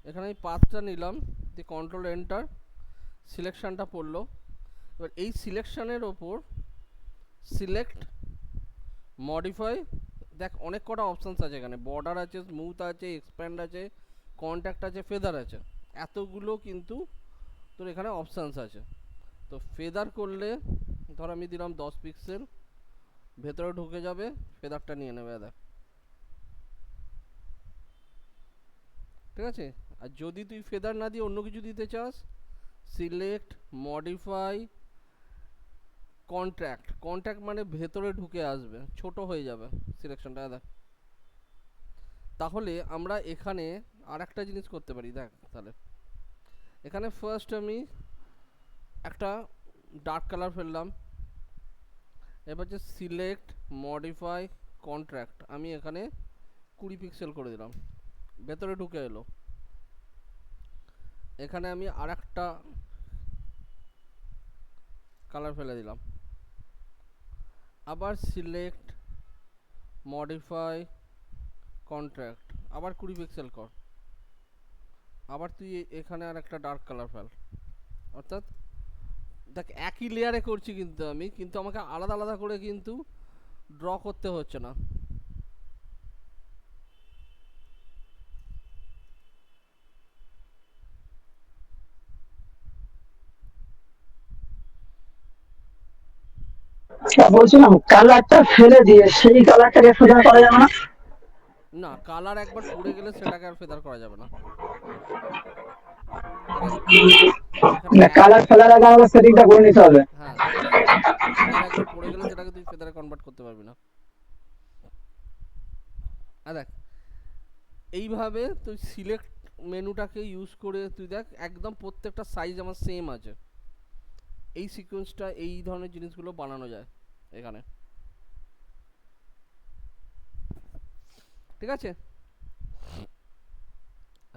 Speaker 1: এখানে আমি পাথটা নিলাম, দিয়ে কন্ট্রোল এন্টার, সিলেকশনটা পড়লো। এবার এই সিলেকশনের ওপর সিলেক্ট, মডিফাই, দেখ অনেক কটা অপশানস আছে এখানে, বর্ডার আছে, স্মুথ আছে, এক্সপ্যান্ড আছে, কন্ট্যাক্ট আছে, ফেদার আছে, এতগুলো কিন্তু তোর এখানে অপশানস আছে। তো ফেদার করলে ধর আমি দিলাম 10 পিক্সেল, ভেতরে ঢুকে যাবে, ফেদারটা নিয়ে নেবে দেখ, ঠিক আছে। আর যদি তুই ফেদার না দিয়ে অন্য কিছু দিতে চাস, সিলেক্ট, মডিফাই, কন্ট্রাক্ট, কন্ট্রাক্ট মানে ভেতরে ঢুকে আসবে, ছোট হয়ে যাবে সিলেকশনটা দেখ। তাহলে আমরা এখানে আর একটা জিনিস করতে পারি দেখ, তাহলে এখানে ফার্স্ট আমি একটা ডার্ক কালার ফেললাম, এবার যে সিলেক্ট, মডিফাই, কন্ট্রাক্ট, আমি এখানে 20 পিক্সেল করে দিলাম, ভেতরে ঢুকে এলো। এখানে আমি আর একটা কালার ফেলে দিলাম, আবার সিলেক্ট, মডিফাই, কন্ট্রাক্ট, আবার 20 পিক্সেল কর, আবার তুই এখানে আর একটা ডার্ক কালার ফেল। অর্থাৎ দেখ একই লেয়ারে করছি কিন্তু আমি, কিন্তু আমাকে আলাদা আলাদা করে কিন্তু ড্র করতে হচ্ছে না।
Speaker 3: বলছিলাম কালারটা ফেলে দিয়ে সেই কালারটাকে ফেদার করা যাবে না?
Speaker 1: না, কালার একবার পড়ে গেলে সেটাকে আর ফেদার করা যাবে না। এখানে
Speaker 3: কালার ফেলার আগে আমাকে সেটিংটা করে নিতে হবে।
Speaker 1: হ্যাঁ দেখ, কালার একবার পড়ে গেলে সেটাকে তুই ফেদারে কনভার্ট করতে পারবি না। আর দেখ এইভাবে তুই সিলেক্ট মেনুটাকে ইউজ করে তুই দেখ একদম প্রত্যেকটা সাইজ আমার সেম আছে, এই সিকোয়েন্সটা এই ধরনের জিনিসগুলো বানানো যায় এখানে, ঠিক আছে।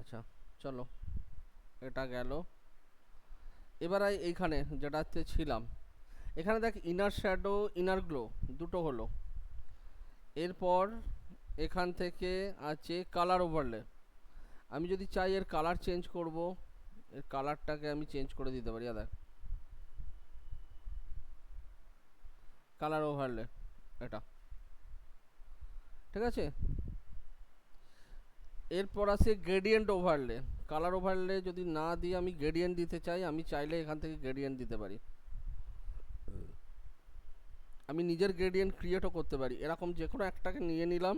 Speaker 1: আচ্ছা চলো, এটা গেল। এবার এইখানে যেটাতে ছিলাম, এখানে দেখ ইনার শ্যাডো, ইনার গ্লো দুটো হলো। এরপর এখান থেকে আছে কালার ওভারলে, আমি যদি চাই এর কালার চেঞ্জ করব, এর কালারটাকে আমি চেঞ্জ করে দিতে পারি। দেখ কালার ওভারলে এটা, ঠিক আছে। এরপর আছে গ্রেডিয়েন্ট ওভারলে, কালার ওভারলে যদি না দিয়ে আমি গ্রেডিয়েন্ট দিতে চাই, আমি চাইলে এখান থেকে গ্রেডিয়েন্ট দিতে পারি, আমি নিজের গ্রেডিয়েন্ট ক্রিয়েটও করতে পারি। এরকম যে কোনো একটাকে নিয়ে নিলাম,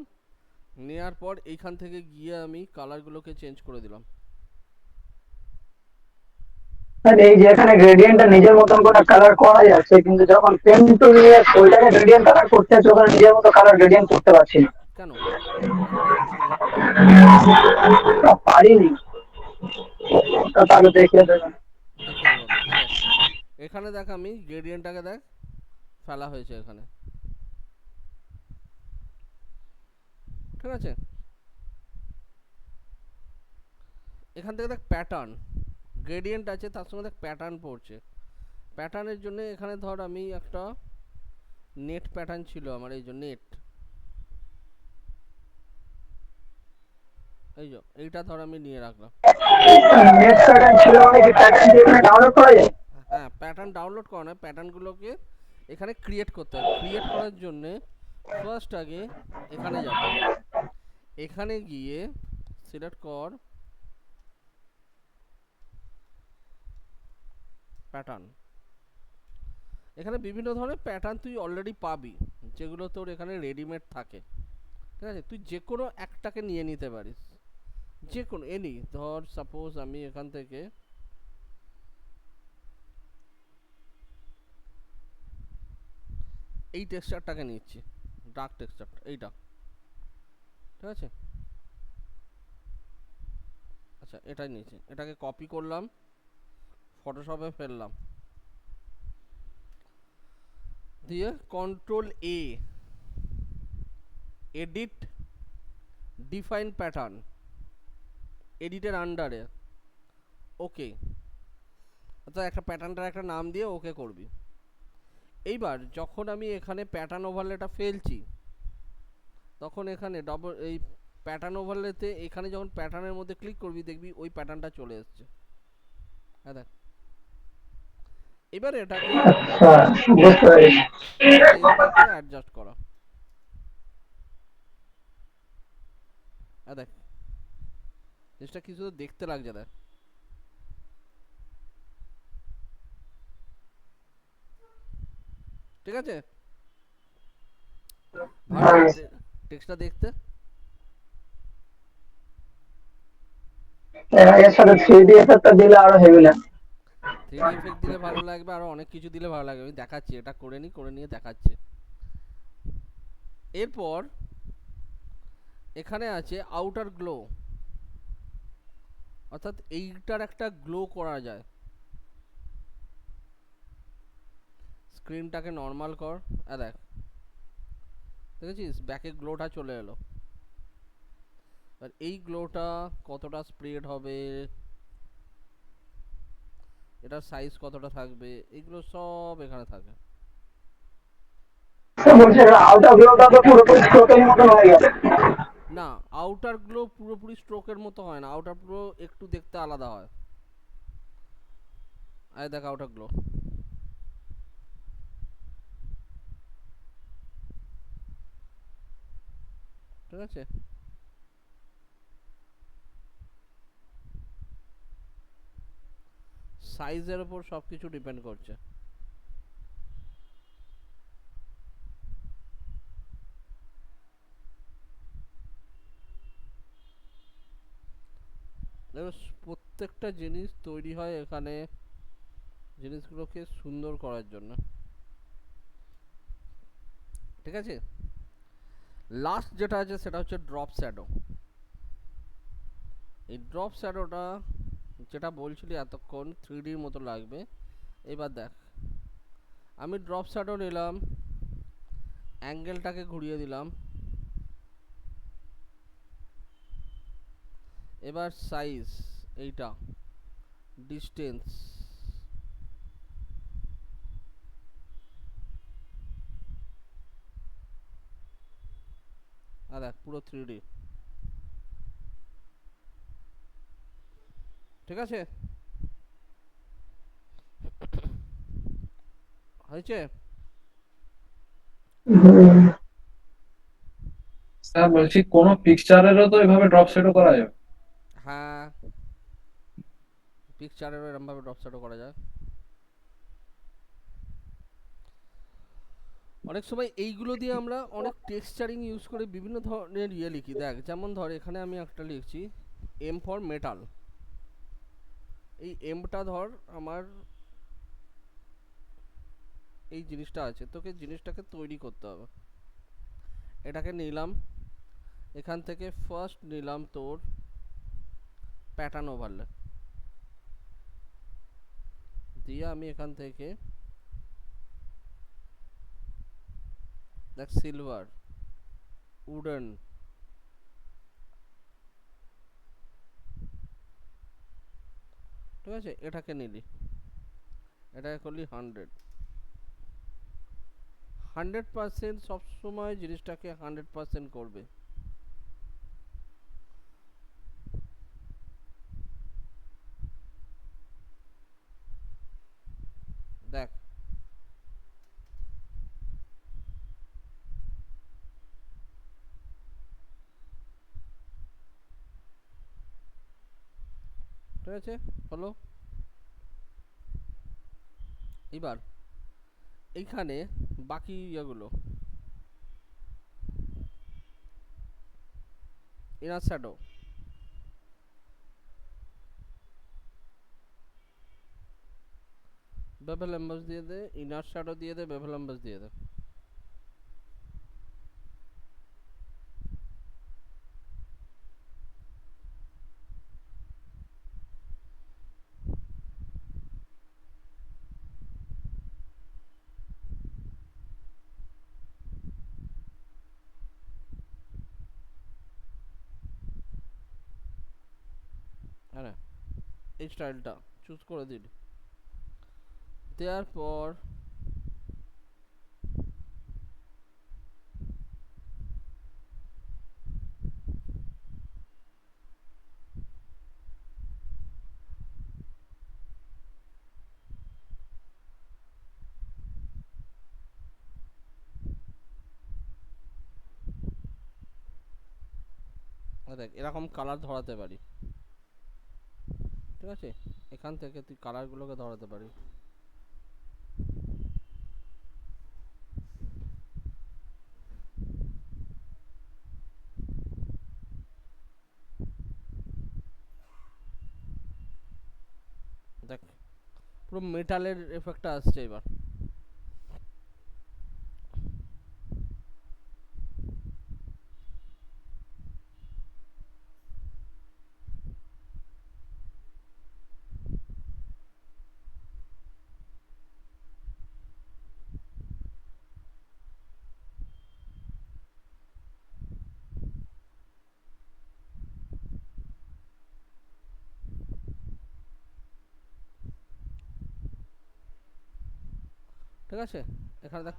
Speaker 1: নেওয়ার পর এইখান থেকে গিয়ে আমি কালারগুলোকে চেঞ্জ করে দিলাম।
Speaker 3: এই যে এখানে গ্রেডিয়েন্টটা নিজের মতন করে কালার করা যাচ্ছে, কিন্তু যখন পেন টুল নিয়ে ওইটাকে গ্রেডিয়েন্ট কালার করতে যাচ্ছে ওখানে নিজের মতো কালার গ্রেডিয়েন্ট করতে পারছি না।
Speaker 1: কেন পারবি তো, দেখে দে,
Speaker 3: পারিনি, ওটা তাহলে দেখিয়ে দেবেন।
Speaker 1: দেখে দেবো আমি। দেখ এখানে দেখ আমি গ্রেডিয়েন্টটাকে দেখ ফেলা হয়েছে এখানে, ঠিক আছে। এখান থেকে দেখ প্যাটার্ন, গ্রেডিয়েন্ট আছে তার সঙ্গে দেখ প্যাটার্ন পড়ছে। প্যাটার্নের জন্য এখানে ধর আমি একটা নেট প্যাটার্ন ছিল আমার, এই যে নেট, এই যে এইটা ধর আমি নিয়ে রাখলাম।
Speaker 3: নেট প্যাটার্ন ছিল মানে কি প্যাটার্ন দিয়ে এখানে ডাউনলোড করা যায়?
Speaker 1: হ্যাঁ প্যাটার্ন ডাউনলোড করা নয়, প্যাটার্নগুলোকে এখানে ক্রিয়েট করতে হবে। ক্রিয়েট করার জন্যে ফার্স্ট আগে এখানে যাবে, এখানে গিয়ে সিলেক্ট কর প্যাটার্ন। এখানে বিভিন্ন ধরনের প্যাটার্ন তুই অলরেডি পাবি, যেগুলো তোর এখানে রেডিমেড থাকে, ঠিক আছে। তুই যে কোনো একটাকে নিয়ে নিতে পারিস, যে কোনো এনি, ধর সাপোজ আমি এখান থেকে এই টেক্সচারটাকে নিচ্ছি, ডার্ক টেক্সচারটা এইটা, ঠিক আছে। আচ্ছা এটাই নিয়েছি, এটাকে কপি করলাম, ফটোশপে ফেললাম, দিয়ে কন্ট্রোল এ, এডিট, ডিফাইন প্যাটার্ন, এডিটের আন্ডারে ওকে, অর্থাৎ একটা প্যাটার্নটার একটা নাম দিয়ে ওকে করবি। এইবার যখন আমি এখানে প্যাটার্ন ওভারলেটা ফেলছি, তখন এখানে ডবল এই প্যাটার্ন ওভারলেতে এখানে যখন প্যাটার্নের মধ্যে ক্লিক করবি দেখবি ওই প্যাটার্নটা চলে এসছে। হ্যাঁ দেখ, এবার এটাকে
Speaker 3: আচ্ছা, বুঝতে পেরেছি।
Speaker 1: সাইজটাকে অ্যাডজাস্ট করা। হ্যাঁ দেখ, জিনিসটা কি শুধু দেখতে লাগছে দেখ। ঠিক আছে, ভালো
Speaker 3: হ্যাঁ,
Speaker 1: টেক্সটটা দেখতে।
Speaker 3: এর সাথে 3D এফেক্টটা দিলে আরো হেভি লাগে।
Speaker 1: 3D এফেক্ট দিলে ভালো লাগবে, আরো অনেক কিছু দিলে ভালো লাগবে। আমি দেখাচ্ছি, এটা করে নি, করে নিয়ে দেখাচ্ছি। এরপর এখানে আছে আউটার গ্লো, অর্থাৎ এইটার একটা গ্লো করা যায়। স্ক্রিনটাকে নর্মাল কর, দেখ দেখেছিস ব্যাকে গ্লোটা চলে এলো। আর এই গ্লোটা কতটা স্প্রেড হবে, এটার সাইজ কতটা থাকবে, এগুলো সব এখানে থাকে।
Speaker 3: তো বলছে আউটার গ্লোটা তো পুরোপুরি স্ট্রোকের মতন হয়ে গেল।
Speaker 1: না, আউটার গ্লো পুরোপুরি স্ট্রোকের মতো হয় না, আউটার গ্লো একটু দেখতে আলাদা হয়। আয় দেখ আউটার গ্লো, ঠিক আছে। সাইজের উপর সব কিছু ডিপেন্ড করছে। দেখো প্রত্যেকটা জিনিস তৈরি হয় এখানে জিনিসগুলোকে সুন্দর করার জন্য, ঠিক আছে। লাস্ট যেটা আছে সেটা হচ্ছে ড্রপ শ্যাডো। এই ড্রপ শ্যাডোটা যেটা বলছিলি এতক্ষণ 3Dর মতো লাগবে। এবার দেখ, আমি ড্রপ শ্যাডো নিলাম, অ্যাঙ্গেলটাকে ঘুরিয়ে দিলাম, এবার সাইজ এইটা, ডিস্টেন্স, আর দেখ পুরো 3D, ঠিক আছে। হয়েছে?
Speaker 4: স্যার বলছি কোনো পিকচারেরও তো এভাবে ড্রপ শেডও করা যাবে?
Speaker 1: হ্যাঁ, পিকচারেরও এরমভাবে ড্রপ শ্যাডো করা যায়। অনেক সময় এইগুলো দিয়ে আমরা অনেক টেক্সচারিং ইউজ করে বিভিন্ন ধরনের ইয়ে লিখি। দেখ যেমন ধর এখানে আমি একটা লিখছি এম ফর মেটাল। এই এমটা ধর আমার এই জিনিসটা আছে, তোকে জিনিসটাকে তৈরি করতে হবে। এটাকে নিলাম, এখান থেকে ফার্স্ট নিলাম তোর প্যাটার্ন ওভারলে, দিয়ে আমি এখান থেকে দেখ সিলভার, উডেন, ঠিক আছে, এটাকে নিলি, এটাকে করলি 100% সবসময় জিনিসটাকে 100% করবে। দেখ ঠিক আছে, হলো। এবার এইখানে বাকি ইয়েগুলো, ইনার শ্যাডো, বেভেল এম্বাস দিয়ে দে, ইনার শ্যাডো দিয়ে দে, বেভেল এম্বাস দিয়ে দে। এই স্টাইলটা চুজ করে দিন, দেওয়ার পর দেখ এরকম কালার ধরাতে পারি, ঠিক আছে? এখান থেকে তুই কালারগুলোকে ধরাতে পারি। দেখ পুরো মেটালের এফেক্টটা আসছে এবার। ঠিক আছে, এখানে দেখ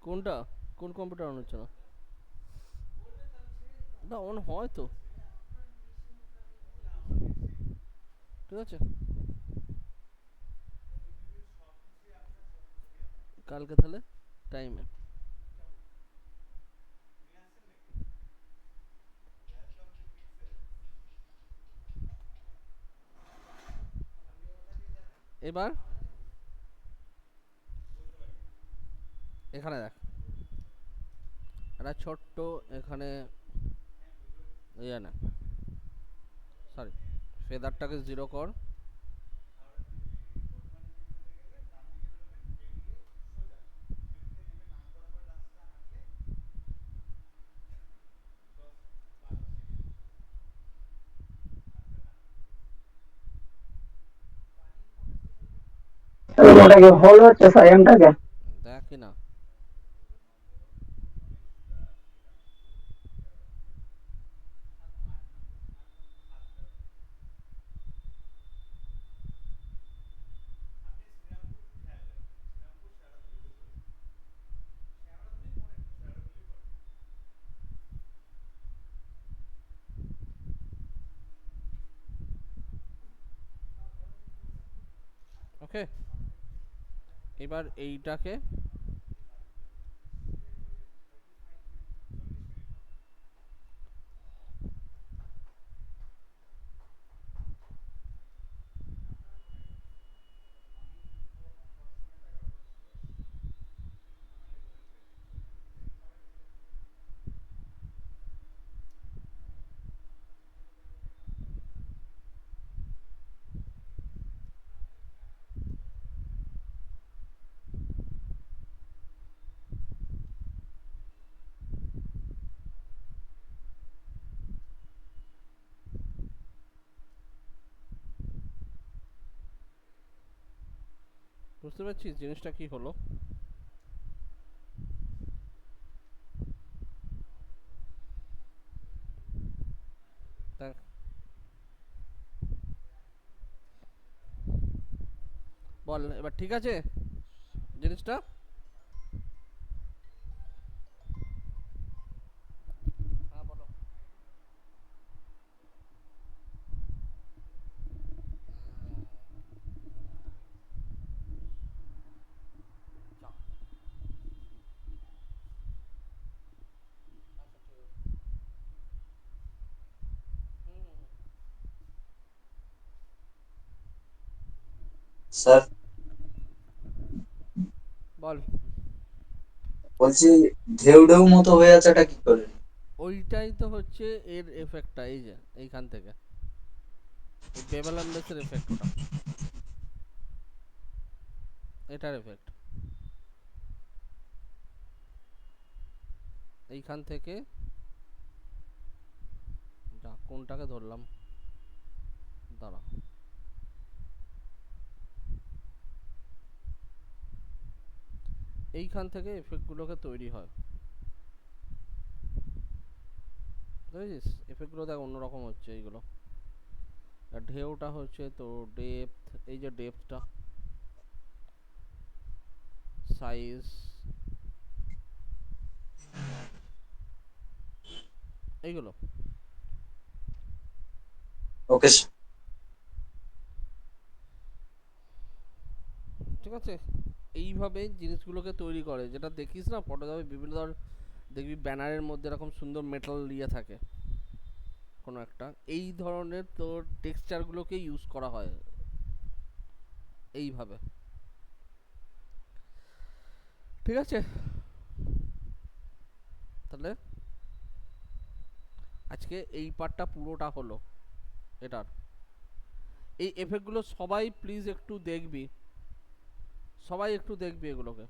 Speaker 1: কোনটা, কোন কম্পিউটার অন হচ্ছে না? ওটা অন হয় তো, ঠিক আছে? কালকে তাহলে টাইমে এবার এখানে দেখ একটা ছোট্ট এখানে ইয়ে না, সরি, ফেদারটাকে জিরো কর।
Speaker 3: ওটাকে হোল হচ্ছে স্যার এমটাকে।
Speaker 1: দেখ কি না, ওকে? এবার এইটাকে বুঝতে পারছিস জিনিসটা কি হলো? দেখ বল এবার ঠিক আছে জিনিসটা? হ্যাঁ বলো।
Speaker 5: স্যার
Speaker 1: বল।
Speaker 5: বলছি ঢেউ ঢেউ মতো হয়ে আছেটা কি করে?
Speaker 1: ওইটাই তো হচ্ছে এর এফেক্টটা, এই যে এইখান থেকে বেবেল এমবেসের এফেক্ট, ওটা এটার এফেক্ট। এইখান থেকে যা, কোনটাকে ধরলাম, দাঁড়া, এইখান থেকে এফেক্টগুলোকে তৈরি হয়। বুঝেছিস এফেক্টগুলো দেখ অন্যরকম হচ্ছে এইগুলো। আর ঢেউটা হচ্ছে তো ডেপথ, এই যে ডেপথটা, সাইজ, এইগুলো
Speaker 5: ওকে।
Speaker 1: ঠিক আছে। এইভাবে জিনিসগুলোকে তৈরি করে, যেটা দেখিস না ফটোগ্রাফি বিভিন্ন ধর দেখবি ব্যানারের মধ্যে এরকম সুন্দর মেটাল ইয়ে থাকে কোনো একটা, এই ধরনের তোর টেক্সচারগুলোকে ইউজ করা হয় এইভাবে। ঠিক আছে, তাহলে আজকে এই পার্টটা পুরোটা হলো এটার। এই এফেক্টগুলো সবাই প্লিজ একটু দেখবি, সবাই একটু দেখবি এগুলোকে,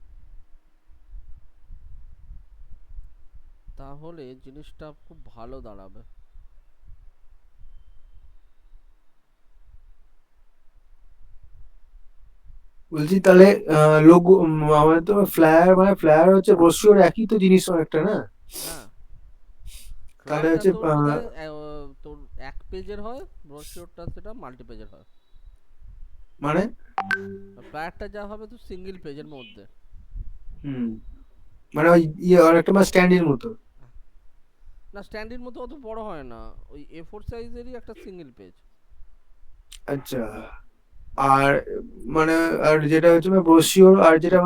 Speaker 1: তাহলে জিনিসটা খুব ভালো দাঁড়াবে।
Speaker 2: বলছি তাহলে লোগো, আমাদের তো ফ্লায়ার, মানে ফ্লায়ার হচ্ছে ব্রোশিওর একই তো জিনিস অনেকটা, না?
Speaker 1: হ্যাঁ,
Speaker 2: তাহলে
Speaker 1: ফ্ল্যাটটা
Speaker 2: হচ্ছে
Speaker 1: তোর বোধহয় তোর এক পেজের হয়, ব্রোশিওরটা সেটা মাল্টি পেজের হয়।
Speaker 2: মানে
Speaker 1: ফ্ল্যাটটা যা হবে তো সিঙ্গেল পেজের মধ্যে।
Speaker 2: হুম, মানে ওই ইয়ে অনেকটা মানে স্ট্যান্ডের মতো।
Speaker 1: না, স্ট্যান্ডের মতো অত বড় হয় না, ওই A4 সাইজেরই একটা সিঙ্গেল পেজ।
Speaker 2: আচ্ছা। আর মানে আর যেটা হচ্ছে ব্রোশিওর, আর যেটা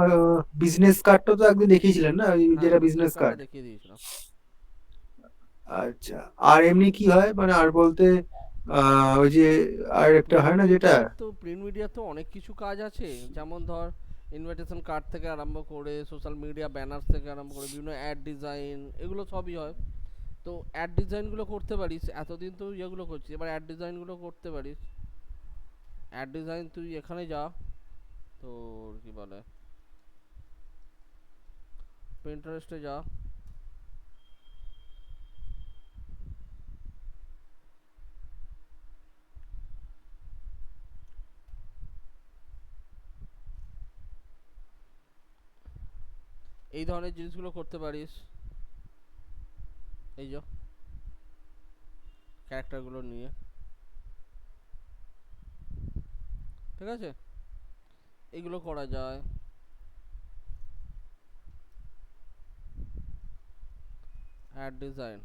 Speaker 2: বিজনেস কার্ডটা তো একদিন দেখিয়েছিলেন না, ওই
Speaker 1: হ্যাঁ,
Speaker 2: যেটা
Speaker 1: বিজনেস
Speaker 2: বিজনেস
Speaker 1: কার্ডটা
Speaker 2: কার্ড।
Speaker 1: দেখিয়ে দিয়েছিলাম।
Speaker 2: আচ্ছা। আর এমনি কি হয়, মানে আর বলতে ওই যে আর একটা হয় না যেটা,
Speaker 1: প্রিন্ট মিডিয়া তো অনেক কিছু কাজ আছে, যেমন ধর ইনভিটেশন কার্ড থেকে আরম্ভ করে সোশ্যাল মিডিয়া ব্যানার থেকে আরম্ভ করে বিভিন্ন অ্যাড ডিজাইন, এগুলো সবই হয়। তো অ্যাড ডিজাইনগুলো করতে পারিস, এতদিন তো ইয়েগুলো করছিস, এবার অ্যাড ডিজাইনগুলো করতে পারিস। অ্যাড ডিজাইন তুই এখানে যা, তোর কি বলে পিন্টারেস্টে যা, এই ধরনের জিনিসগুলো করতে পারিস। এই যে ক্যারেক্টারগুলো নিয়ে, ঠিক আছে, এগুলো করা যায়। অ্যাড ডিজাইন,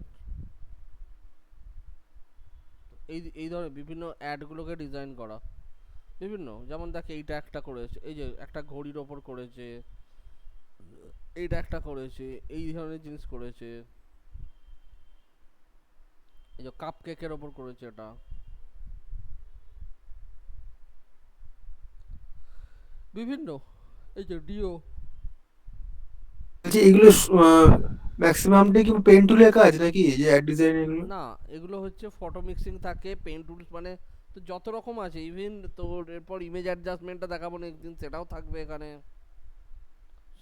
Speaker 1: এই ধরনের বিভিন্ন অ্যাডগুলোকে ডিজাইন করা বিভিন্ন, যেমন দেখ এইটা একটা করেছে, এই যে একটা ঘড়ির ওপর করেছে, এইটা একটা করেছে, এই ধরনের জিনিস করেছে, এই যে কাপ কেকের ওপর করেছে এটা, বিভিন্ন, এই যে ডিও।
Speaker 2: বলছি এগুলো ম্যাক্সিমামটা কি পেন টুলের কাজ নাকি, এই যে অ্যাড ডিজাইন এগুলো?
Speaker 1: না, এগুলো হচ্ছে ফটো মিক্সিং থাকে, পেন টুলস, মানে তো যত রকম আছে, ইভেন তোর এরপর ইমেজ অ্যাডজাস্টমেন্টটা দেখাবো না একদিন, সেটাও থাকবে এখানে,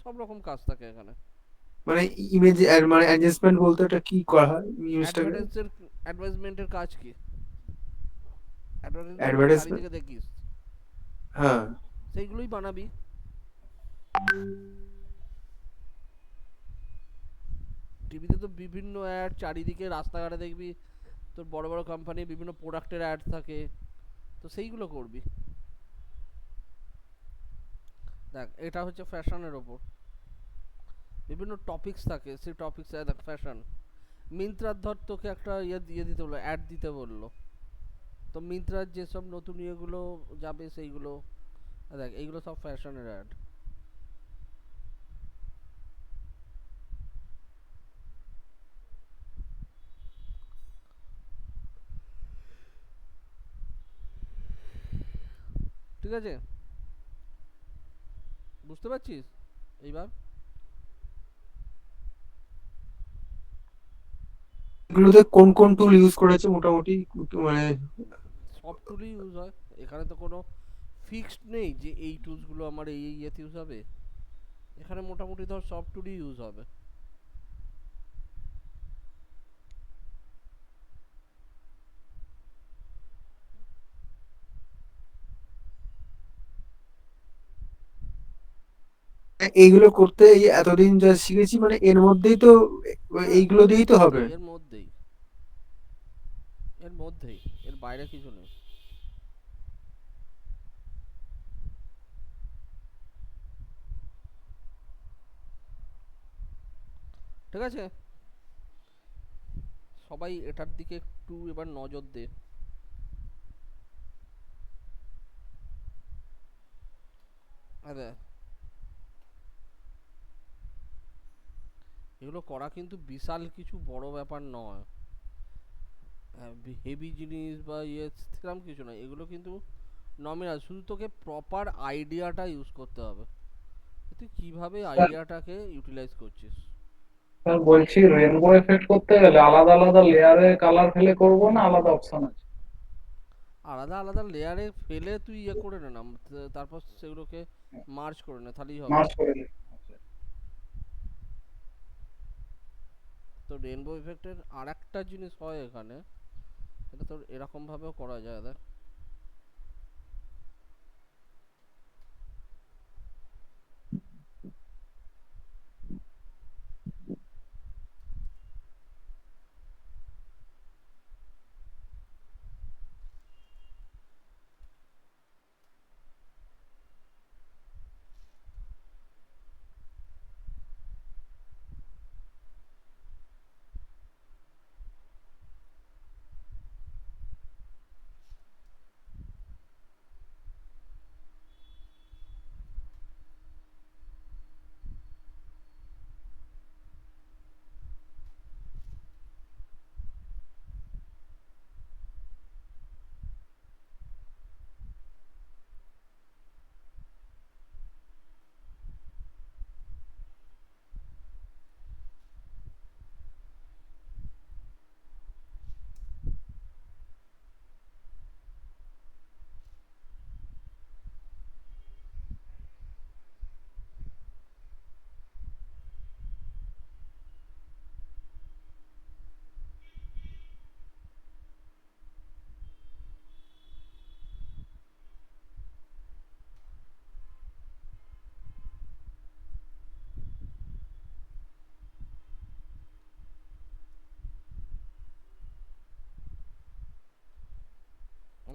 Speaker 1: সব রকম কাজ থাকে এখানে।
Speaker 2: মানে ইমেজ মানে অ্যাডজাস্টমেন্ট বলতে ওটা কি করা হয় ইমেজটাকে?
Speaker 1: অ্যাডভার্টাইজমেন্টের কাজ কি? অ্যাডভার্টাইজমেন্ট তো
Speaker 2: অ্যাডভার্টাইজমেন্ট,
Speaker 1: চারিদিকে দেখিস,
Speaker 2: হ্যাঁ।
Speaker 1: সেইগুলোই বানাবি। টিভিতে তো বিভিন্ন অ্যাড চারিদিকে, রাস্তাঘাটে দেখবি তোর বড় বড় কোম্পানির বিভিন্ন প্রোডাক্টের অ্যাড থাকে, তো সেইগুলো করবি। দেখ এটা হচ্ছে ফ্যাশনের ওপর, বিভিন্ন টপিকস থাকে, সেই টপিকস, দেখ ফ্যাশন, মিন্ত্রার ধর তোকে একটা ইয়ে দিয়ে দিতে বললো, অ্যাড দিতে বললো, তো মিন্ত্রার যেসব নতুন ইয়েগুলো যাবে সেইগুলো, দেখ এইগুলো সব ফ্যাশনের অ্যাড। ঠিক আছে, বুঝতে পারছিস এইবার?
Speaker 2: এগুলোতে কোন কোন টুল ইউজ করেছে মোটামুটি, মানে
Speaker 1: সব টুলই ইউজ হয়, এখানে তো কোনো ফিক্সড নেই যে এই টুলসগুলো আমার এই ইয়েতে ইউজ হবে, এখানে মোটামুটি ধর সব টুলই ইউজ হবে।
Speaker 2: এইগুলো করতে এই এতদিন যা শিখেছি, মানে এর মধ্যেই তো,
Speaker 1: হ্যাঁ,
Speaker 2: এইগুলো দিয়েই তো হবে।
Speaker 1: এর মধ্যেই মধ্যেই, এর বাইরে কিছু নেই। ঠিক আছে, সবাই এটার দিকে একটু এবার নজর দে। আরে এগুলো করা কিন্তু বিশাল কিছু বড় ব্যাপার নয়, হেভি জিনিস বা ইয়ে সেরকম কিছু নয়, এগুলো কিন্তু নমিনাল, শুধু তোকে প্রপার আইডিয়াটা ইউজ করতে হবে, তুই কিভাবে আইডিয়াটাকে ইউটিলাইজ করছিস।
Speaker 4: স্যার বলছি রেনবো এফেক্ট করতে গেলে আলাদা আলাদা লেয়ারে কালার ফেলে করবো না আলাদা অপশন আছে?
Speaker 1: আলাদা আলাদা লেয়ারে ফেলে তুই ইয়ে করে নে না, তারপর সেগুলোকে মার্জ করে নে, তাহলেই হবে।
Speaker 4: মার্চ করে দিই।
Speaker 1: তো রেনবো ইফেক্টের আর একটা জিনিস হয় এখানে, এটা তোর এরকম ভাবেও করা যায়, দেখ।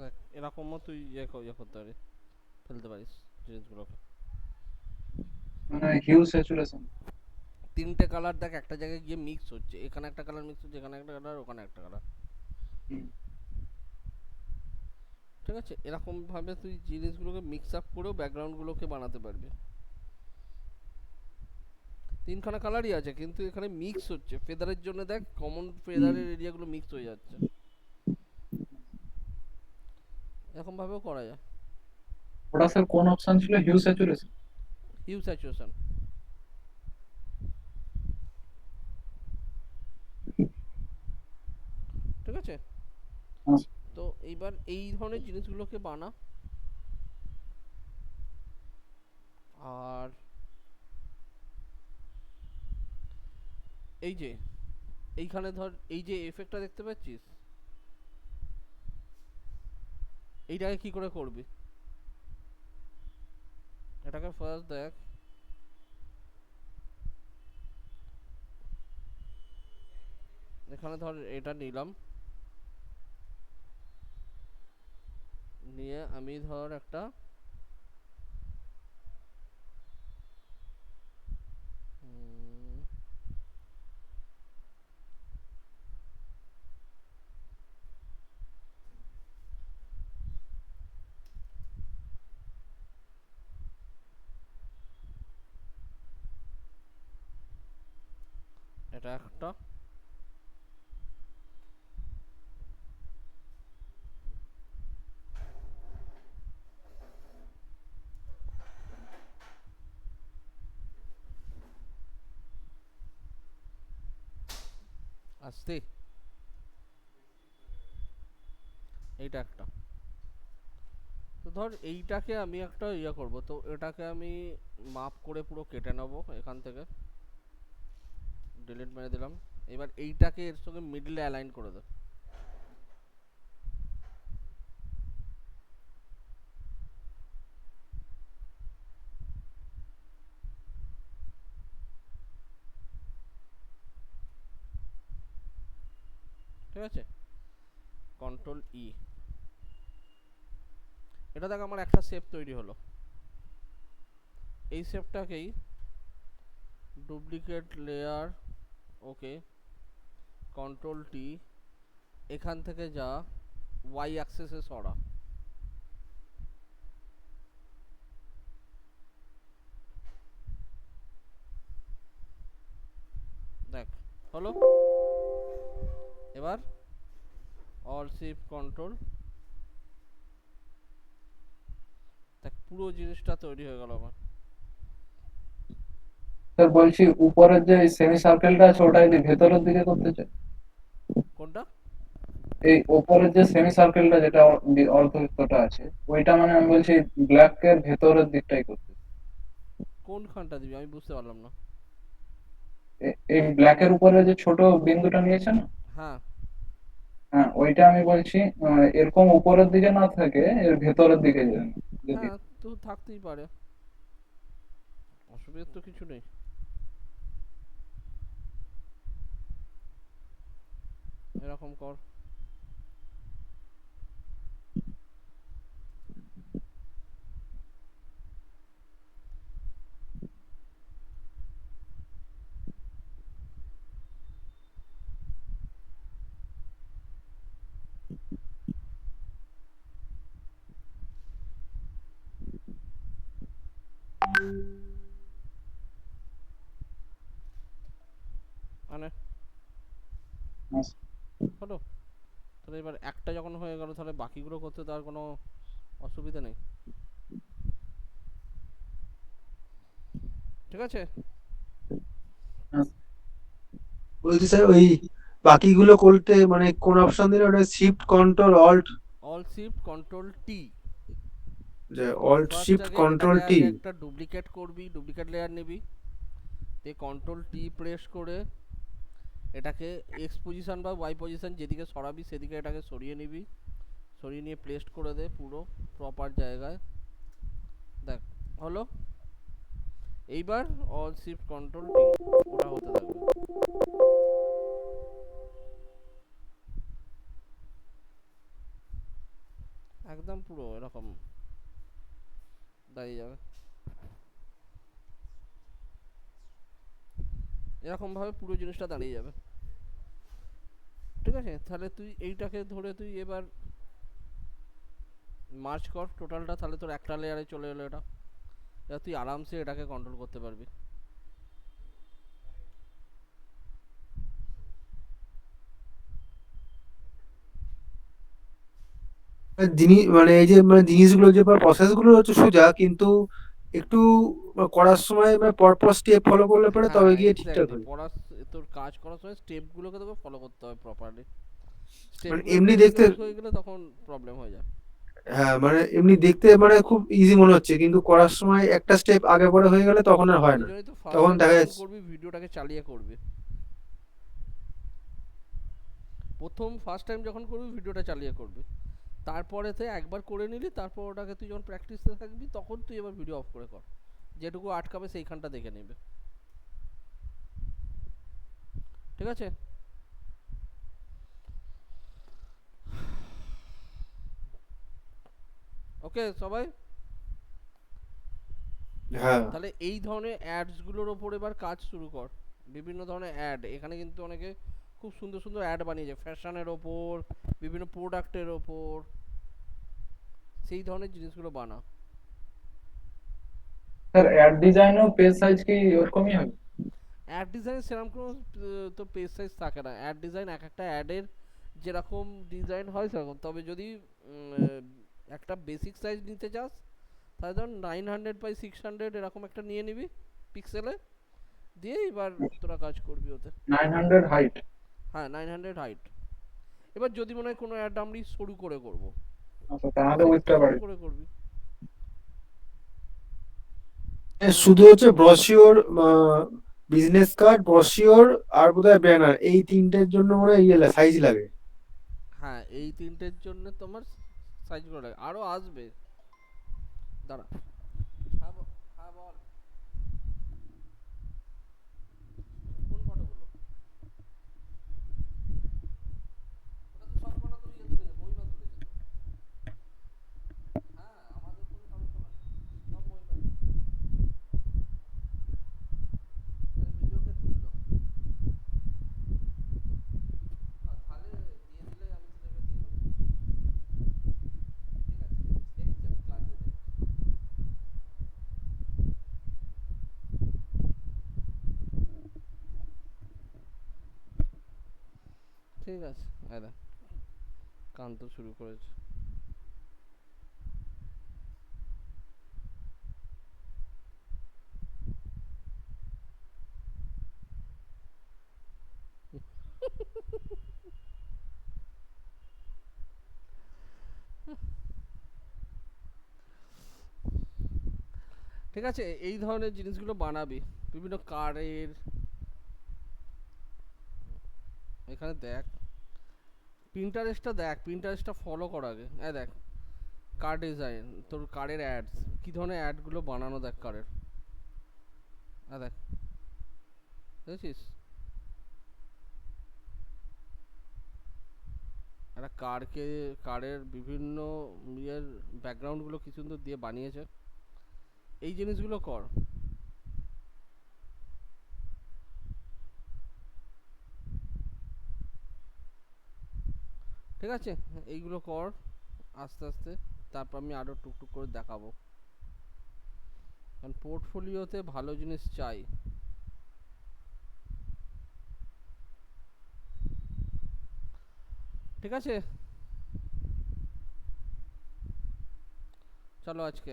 Speaker 1: দেখ এরকমও তুই ইয়ে করতে পারিস, ফেলতে পারিস জিনিসগুলোকে।
Speaker 4: মানে হিউ স্যাচুরেশন।
Speaker 1: তিনটে কালার দেখ একটা জায়গায় গিয়ে মিক্স হচ্ছে, এখানে একটা কালার মিক্স হচ্ছে, এখানে একটা কালার, ওখানে একটা কালার। ঠিক আছে, এরকম ভাবে তুই জিনিসগুলোকে মিক্স আপ করেও ব্যাকগ্রাউন্ডগুলোকে বানাতে পারবি। তিনখানা কালারই আছে কিন্তু এখানে মিক্স হচ্ছে, ফেদারের জন্য দেখ কমন ফেদারের এরিয়াগুলো মিক্স হয়ে যাচ্ছে, এরকম ভাবেও করা যায়।
Speaker 4: ওটা স্যার কোন অপশন ছিল, হিউ স্যাচুরেশন?
Speaker 1: Hugh saturation. ঠিক আছে, তো এইবার এই ধরনের জিনিসগুলোকে বানা। আর এই যে এইখানে ধর এই যে এফেক্টটা দেখতে পাচ্ছিস, এইটাকে কি করে করবি, এটাকে ফার্স্ট দেখ, এখানে ধর এটা নিলাম, নিয়ে আমি ধর একটা এটা একটা, আসতে এইটা একটা। তো ধর এইটাকে আমি একটা ইয়ে করব, তো এটাকে আমি মাপ করে পুরো কেটে নেবো এখান থেকে, ডিলিট মেরে দিলাম। এবার এইটাকে এর সঙ্গে মিডলে অ্যালাইন করে দে। ঠিক আছে, কন্ট্রোল ই, এটা দেখ আমার একটা শেপ তৈরি হলো। এই শেপটাকেই ডুপ্লিকেট লেয়ার, ওকে, কন্ট্রোল টি, এখান থেকে যা ওয়াই অ্যাক্সেসে সরা, দেখ হলো। এবার অল শিফট কন্ট্রোল, দেখ পুরো জিনিসটা তৈরি হয়ে গেল আমার।
Speaker 4: স্যার বলছি উপরের যে সেমি সার্কেলটা আছে ওটা যদি ভেতরের দিকে করতে চাই,
Speaker 1: কোনটা?
Speaker 4: এই উপরের যে সেমি সার্কেলটা যেটা অর্ধবৃত্তটা আছে ওইটা মানে আমি বলছি ব্ল্যাক এর ভেতরের দিকটাই করতে চাই।
Speaker 1: কোনখানটা দিবি আমি বুঝতে পারলাম না।
Speaker 4: এই ব্ল্যাক এর উপরে যে ছোট বিন্দুটা নিয়েছে না,
Speaker 1: হ্যাঁ
Speaker 4: হ্যাঁ ওইটা আমি বলছি এরকম উপরের দিকে না থাকে এর ভেতরের দিকে যেন যদি।
Speaker 1: হ্যাঁ, তো থাকতেই পারে, অসুবিধার তো কিছু নেই। এরকম কর। মানে হলো, তাহলে এবার একটা যখন হয়ে গেল তাহলে বাকিগুলো করতে তো আর কোনো অসুবিধা নেই, ঠিক আছে?
Speaker 2: বলছি স্যার ওই বাকিগুলো করতে মানে কোন অপশন দিলে ওটা shift control alt,
Speaker 1: all shift control T.
Speaker 2: যে অল্ট
Speaker 1: ফার্স্ট
Speaker 2: শিফট
Speaker 1: আগে
Speaker 2: কন্ট্রোল
Speaker 1: এটাকে
Speaker 2: টি।
Speaker 1: আগে একটা ডুপ্লিকেট করবি, ডুপ্লিকেট লেয়ার নিবি, তে কন্ট্রোল টি প্রেস করে এটাকে এক্স পজিশন বা ওয়াই পজিশন যেদিকে সরাবি সেদিকে এটাকে সরিয়ে নিবি, সরিয়ে নিয়ে প্লেস করে দে পুরো প্রপার জায়গায়, দেখ হলো। এইবার অল শিফট কন্ট্রোল টি, ওটা হতে থাকবে। একদম পুরো এরকম দাঁড়িয়ে যাবে, এরকম ভাবে পুরো জিনিসটা দাঁড়িয়ে যাবে, ঠিক আছে? তাহলে তুই এইটাকে ধরে তুই এবার মার্চ কর টোটালটা, তাহলে তোর একটা লেয়ারে চলে এলো এটা। এবার তুই আরামসে এটাকে কন্ট্রোল করতে পারবি।
Speaker 2: জিনিস মানে এই যে মানে জিনিসগুলো যে প্রসেস গুলো হচ্ছে সোজা, কিন্তু একটু করার সময় মানে পরপর স্টেপ ফলো করলে পরে
Speaker 1: হ্যাঁ
Speaker 2: তবে গিয়ে ঠিকঠাক
Speaker 1: এক্স্যাক্টলি,
Speaker 2: হয়।
Speaker 1: তোর কাজ করার সময় স্টেপগুলোকে তোকে ফলো করতে হবে প্রপারলি,
Speaker 2: মানে
Speaker 1: স্টেপগুলো একটু
Speaker 2: এমনি
Speaker 1: এদিক
Speaker 2: দেখতে,
Speaker 1: ওদিক হয়ে গেলে তখন প্রবলেম হয়ে যায়।
Speaker 2: হ্যাঁ মানে এমনি দেখতে মানে খুব ইজি মনে হচ্ছে, কিন্তু করার সময় একটা স্টেপ আগে পরে হয়ে গেলে তখন আর হয়
Speaker 1: এই
Speaker 2: না।
Speaker 1: জন্যই তো ফার্স্ট
Speaker 2: তখন
Speaker 1: টাইম
Speaker 2: দেখা
Speaker 1: যখন
Speaker 2: যাচ্ছে
Speaker 1: করবি ভিডিওটাকে চালিয়ে করবি, প্রথম ফার্স্ট টাইম যখন করবি ভিডিওটা চালিয়ে করবি, তারপরেতে একবার করে নিলি, তারপর ওটাকে তুই যখন প্র্যাকটিসে থাকবি তখন তুই এবার ভিডিও অফ করে কর, যেটুকু আটকাবে সেইখানটা দেখে নেবে, ঠিক আছে? ওকে সবাই,
Speaker 2: হ্যাঁ।
Speaker 1: তাহলে এই ধরনের অ্যাডসগুলোর ওপর এবার কাজ শুরু কর। বিভিন্ন ধরনের অ্যাড এখানে কিন্তু অনেকে খুব সুন্দর সুন্দর অ্যাড বানিয়েছে ফ্যাশনের ওপর, বিভিন্ন প্রোডাক্টের ওপর, সেই ধরনের জিনিসগুলো বানা।
Speaker 4: স্যার অ্যাড ডিজাইনও পেজ সাইজ কি ওরকমই হবে?
Speaker 1: অ্যাড ডিজাইন সেরকম কোনো তোর পেজ সাইজ থাকে না, অ্যাড ডিজাইন এক একটা অ্যাডের যেরকম ডিজাইন হয় সেরকম, তবে যদি একটা বেসিক সাইজ নিতে চাস তাহলে ধর 900 বাই 600 এরকম একটা নিয়ে নিবি পিক্সেলে, দিয়ে এবার তোরা কাজ করবি ওতে।
Speaker 4: 900 হাইট?
Speaker 1: হ্যাঁ 900 হাইট। এবার যদি মনে হয় কোনো অ্যাড আমি শুরু করে করবো,
Speaker 4: আচ্ছা
Speaker 1: তো
Speaker 4: তাহলে বুঝতে
Speaker 1: সেক্ষেত্রে শুরু
Speaker 4: পারি।
Speaker 1: করে করবি। হুম,
Speaker 2: শুধু হচ্ছে ব্রশিওর, বিজনেস কার্ড, ব্রশিওর আর বোধহয় ব্যানার, এই তিনটের জন্য মনে হয় ইয়ে সাইজ লাগে।
Speaker 1: হ্যাঁ এই তিনটের জন্য তোমার সাইজ করে লাগে, আরো আসবে, দাঁড়া। হ্যাঁ হ্যাঁ বল, কোন ফটোগুলো? ওটা তো সব ফটো তো ইয়ে তুলে ঠিক আছে, দেখ কান্ত শুরু করেছে। ঠিক আছে, এই ধরনের জিনিসগুলো বানাবি বিভিন্ন কারের। এখানে দেখ প্রিন্টারেস্টটা, দেখ প্রিন্টারেস্টটা ফলো কর আগে। দেখ কার ডিজাইন, তোর কারের অ্যাডস, কি ধরনের অ্যাডগুলো বানানো দেখ কারের। দেখ দেখেছিস একটা কারকে, কারের বিভিন্ন ইয়ের ব্যাকগ্রাউন্ডগুলো কি সুন্দর দিয়ে বানিয়েছে। এই জিনিসগুলো কর। ঠিক আছে, এইগুলো কর আস্তে আস্তে, তারপর আমি আরও টুকটুক করে দেখাবো। কারণ পোর্টফোলিওতে ভালো জিনিস চাই। ঠিক আছে, চলো আজকে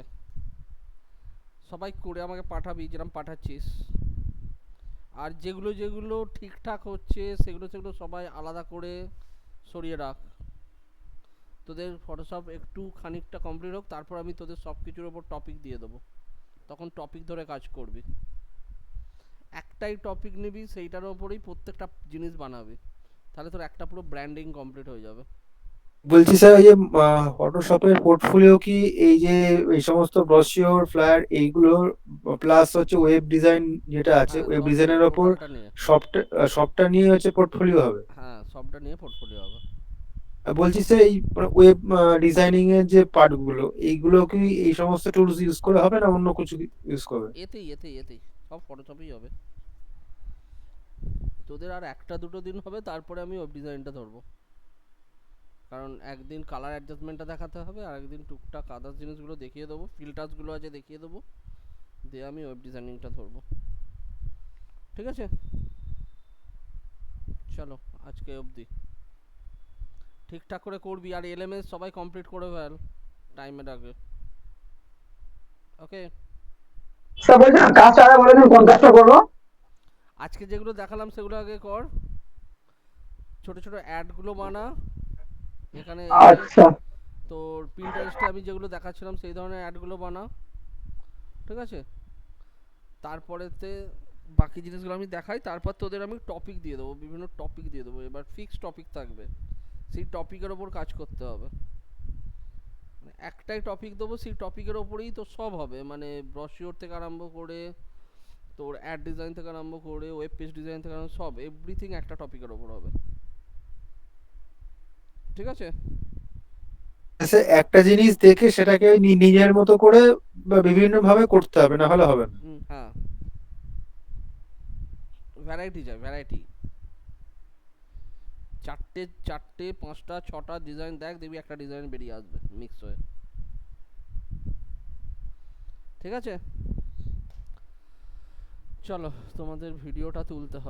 Speaker 1: সবাই করে আমাকে পাঠাবি যেরকম পাঠাচ্ছিস। আর যেগুলো যেগুলো ঠিকঠাক হচ্ছে সেগুলো সেগুলো সবাই আলাদা করে সরিয়ে রাখ। তোদের ফটোশপ একটু খানিকটা কমপ্লিট হোক, তারপর আমি তোদের সব কিছুর ওপর টপিক দিয়ে দেবো। তখন টপিক ধরে কাজ করবি, একটাই টপিক নিবি, সেইটার ওপরেই প্রত্যেকটা জিনিস বানাবি। তাহলে তোর একটা পুরো ব্র্যান্ডিং কমপ্লিট হয়ে যাবে।
Speaker 2: বলছি স্যার, এই যে ফটোশপের পোর্টফোলিও কি এই যে এই সমস্ত ব্রোশিওর ফ্লায়ার এইগুলো প্লাস হচ্ছে ওয়েব ডিজাইন যেটা আছে,
Speaker 1: হ্যাঁ,
Speaker 2: ওয়েব ডিজাইনের ওপর
Speaker 1: টোটালটা নিয়ে।
Speaker 2: সবটা নিয়ে হচ্ছে পোর্টফোলিও হবে?
Speaker 1: হ্যাঁ, সবটা নিয়ে পোর্টফোলিও হবে।
Speaker 2: আর বলছি স্যার, এই ওয়েব ডিজাইনিং এর যে পার্ট গুলো, এইগুলো কি এই সমস্ত টুলস ইউজ করে হবে না অন্য কিছু ইউজ করবে?
Speaker 1: এতেই সব ফটোশপেই হবে। তোদের আর একটা দুটো দিন হবে, তারপরে আমি ওয়েব ডিজাইনটা ধরবো। কারণ একদিন কালার অ্যাডজাস্টমেন্টটা দেখাতে হবে, আর একদিন টুকটাক আদার্স জিনিসগুলো দেখিয়ে দেবো, ফিল্টার্সগুলো আছে দেখিয়ে দেবো, দিয়ে আমি ওয়েব ডিজাইনিংটা ধরবো। ঠিক আছে, চলো আজকে অবধি। ঠিকঠাক করে করবি, আর এলএমএস সবাই কমপ্লিট করে ফেল টাইমের আগে। ওকে,
Speaker 3: স্যার বলছিলাম কাজটা আরে বলে দিন কোন কাজটা করবো।
Speaker 1: আজকে যেগুলো দেখালাম সেগুলো আগে কর। ছোট ছোট অ্যাডগুলো বানা এখানে এসে।
Speaker 3: আচ্ছা
Speaker 1: তোর প্রিন্টারেস্টে আমি যেগুলো দেখাচ্ছিলাম সেই ধরনের অ্যাডগুলো বানা। ঠিক আছে, তারপরেতে বাকি জিনিসগুলো আমি দেখাই, তারপর তোদের আমি টপিক দিয়ে দেবো, বিভিন্ন টপিক দিয়ে দেবো। এবার ফিক্স টপিক থাকবে, সেই টপিকের ওপর কাজ করতে হবে। মানে একটাই টপিক দেবো, সেই টপিকের ওপরেই তো সব হবে। মানে ব্রশিওর থেকে আরম্ভ করে তোর অ্যাড ডিজাইন থেকে আরম্ভ করে ওয়েব পেজ ডিজাইন থেকে আরম্ভ, সব এভরিথিং একটা টপিকের ওপর হবে। ঠিক আছে,
Speaker 2: স্যার একটা জিনিস দেখে সেটাকে নিজের মতো করে বা বিভিন্ন ভাবে করতে হবে, না হলে হবে না।
Speaker 1: হ্যাঁ, ভ্যারাইটি চাই, ভ্যারাইটি। চারটে চারটে পাঁচটা ছটা ডিজাইন দেখ, দেখবি একটা ডিজাইন বেরিয়ে আসবে মিক্স হয়ে। ঠিক আছে, চলো তোমাদের ভিডিওটা তুলতে হবে।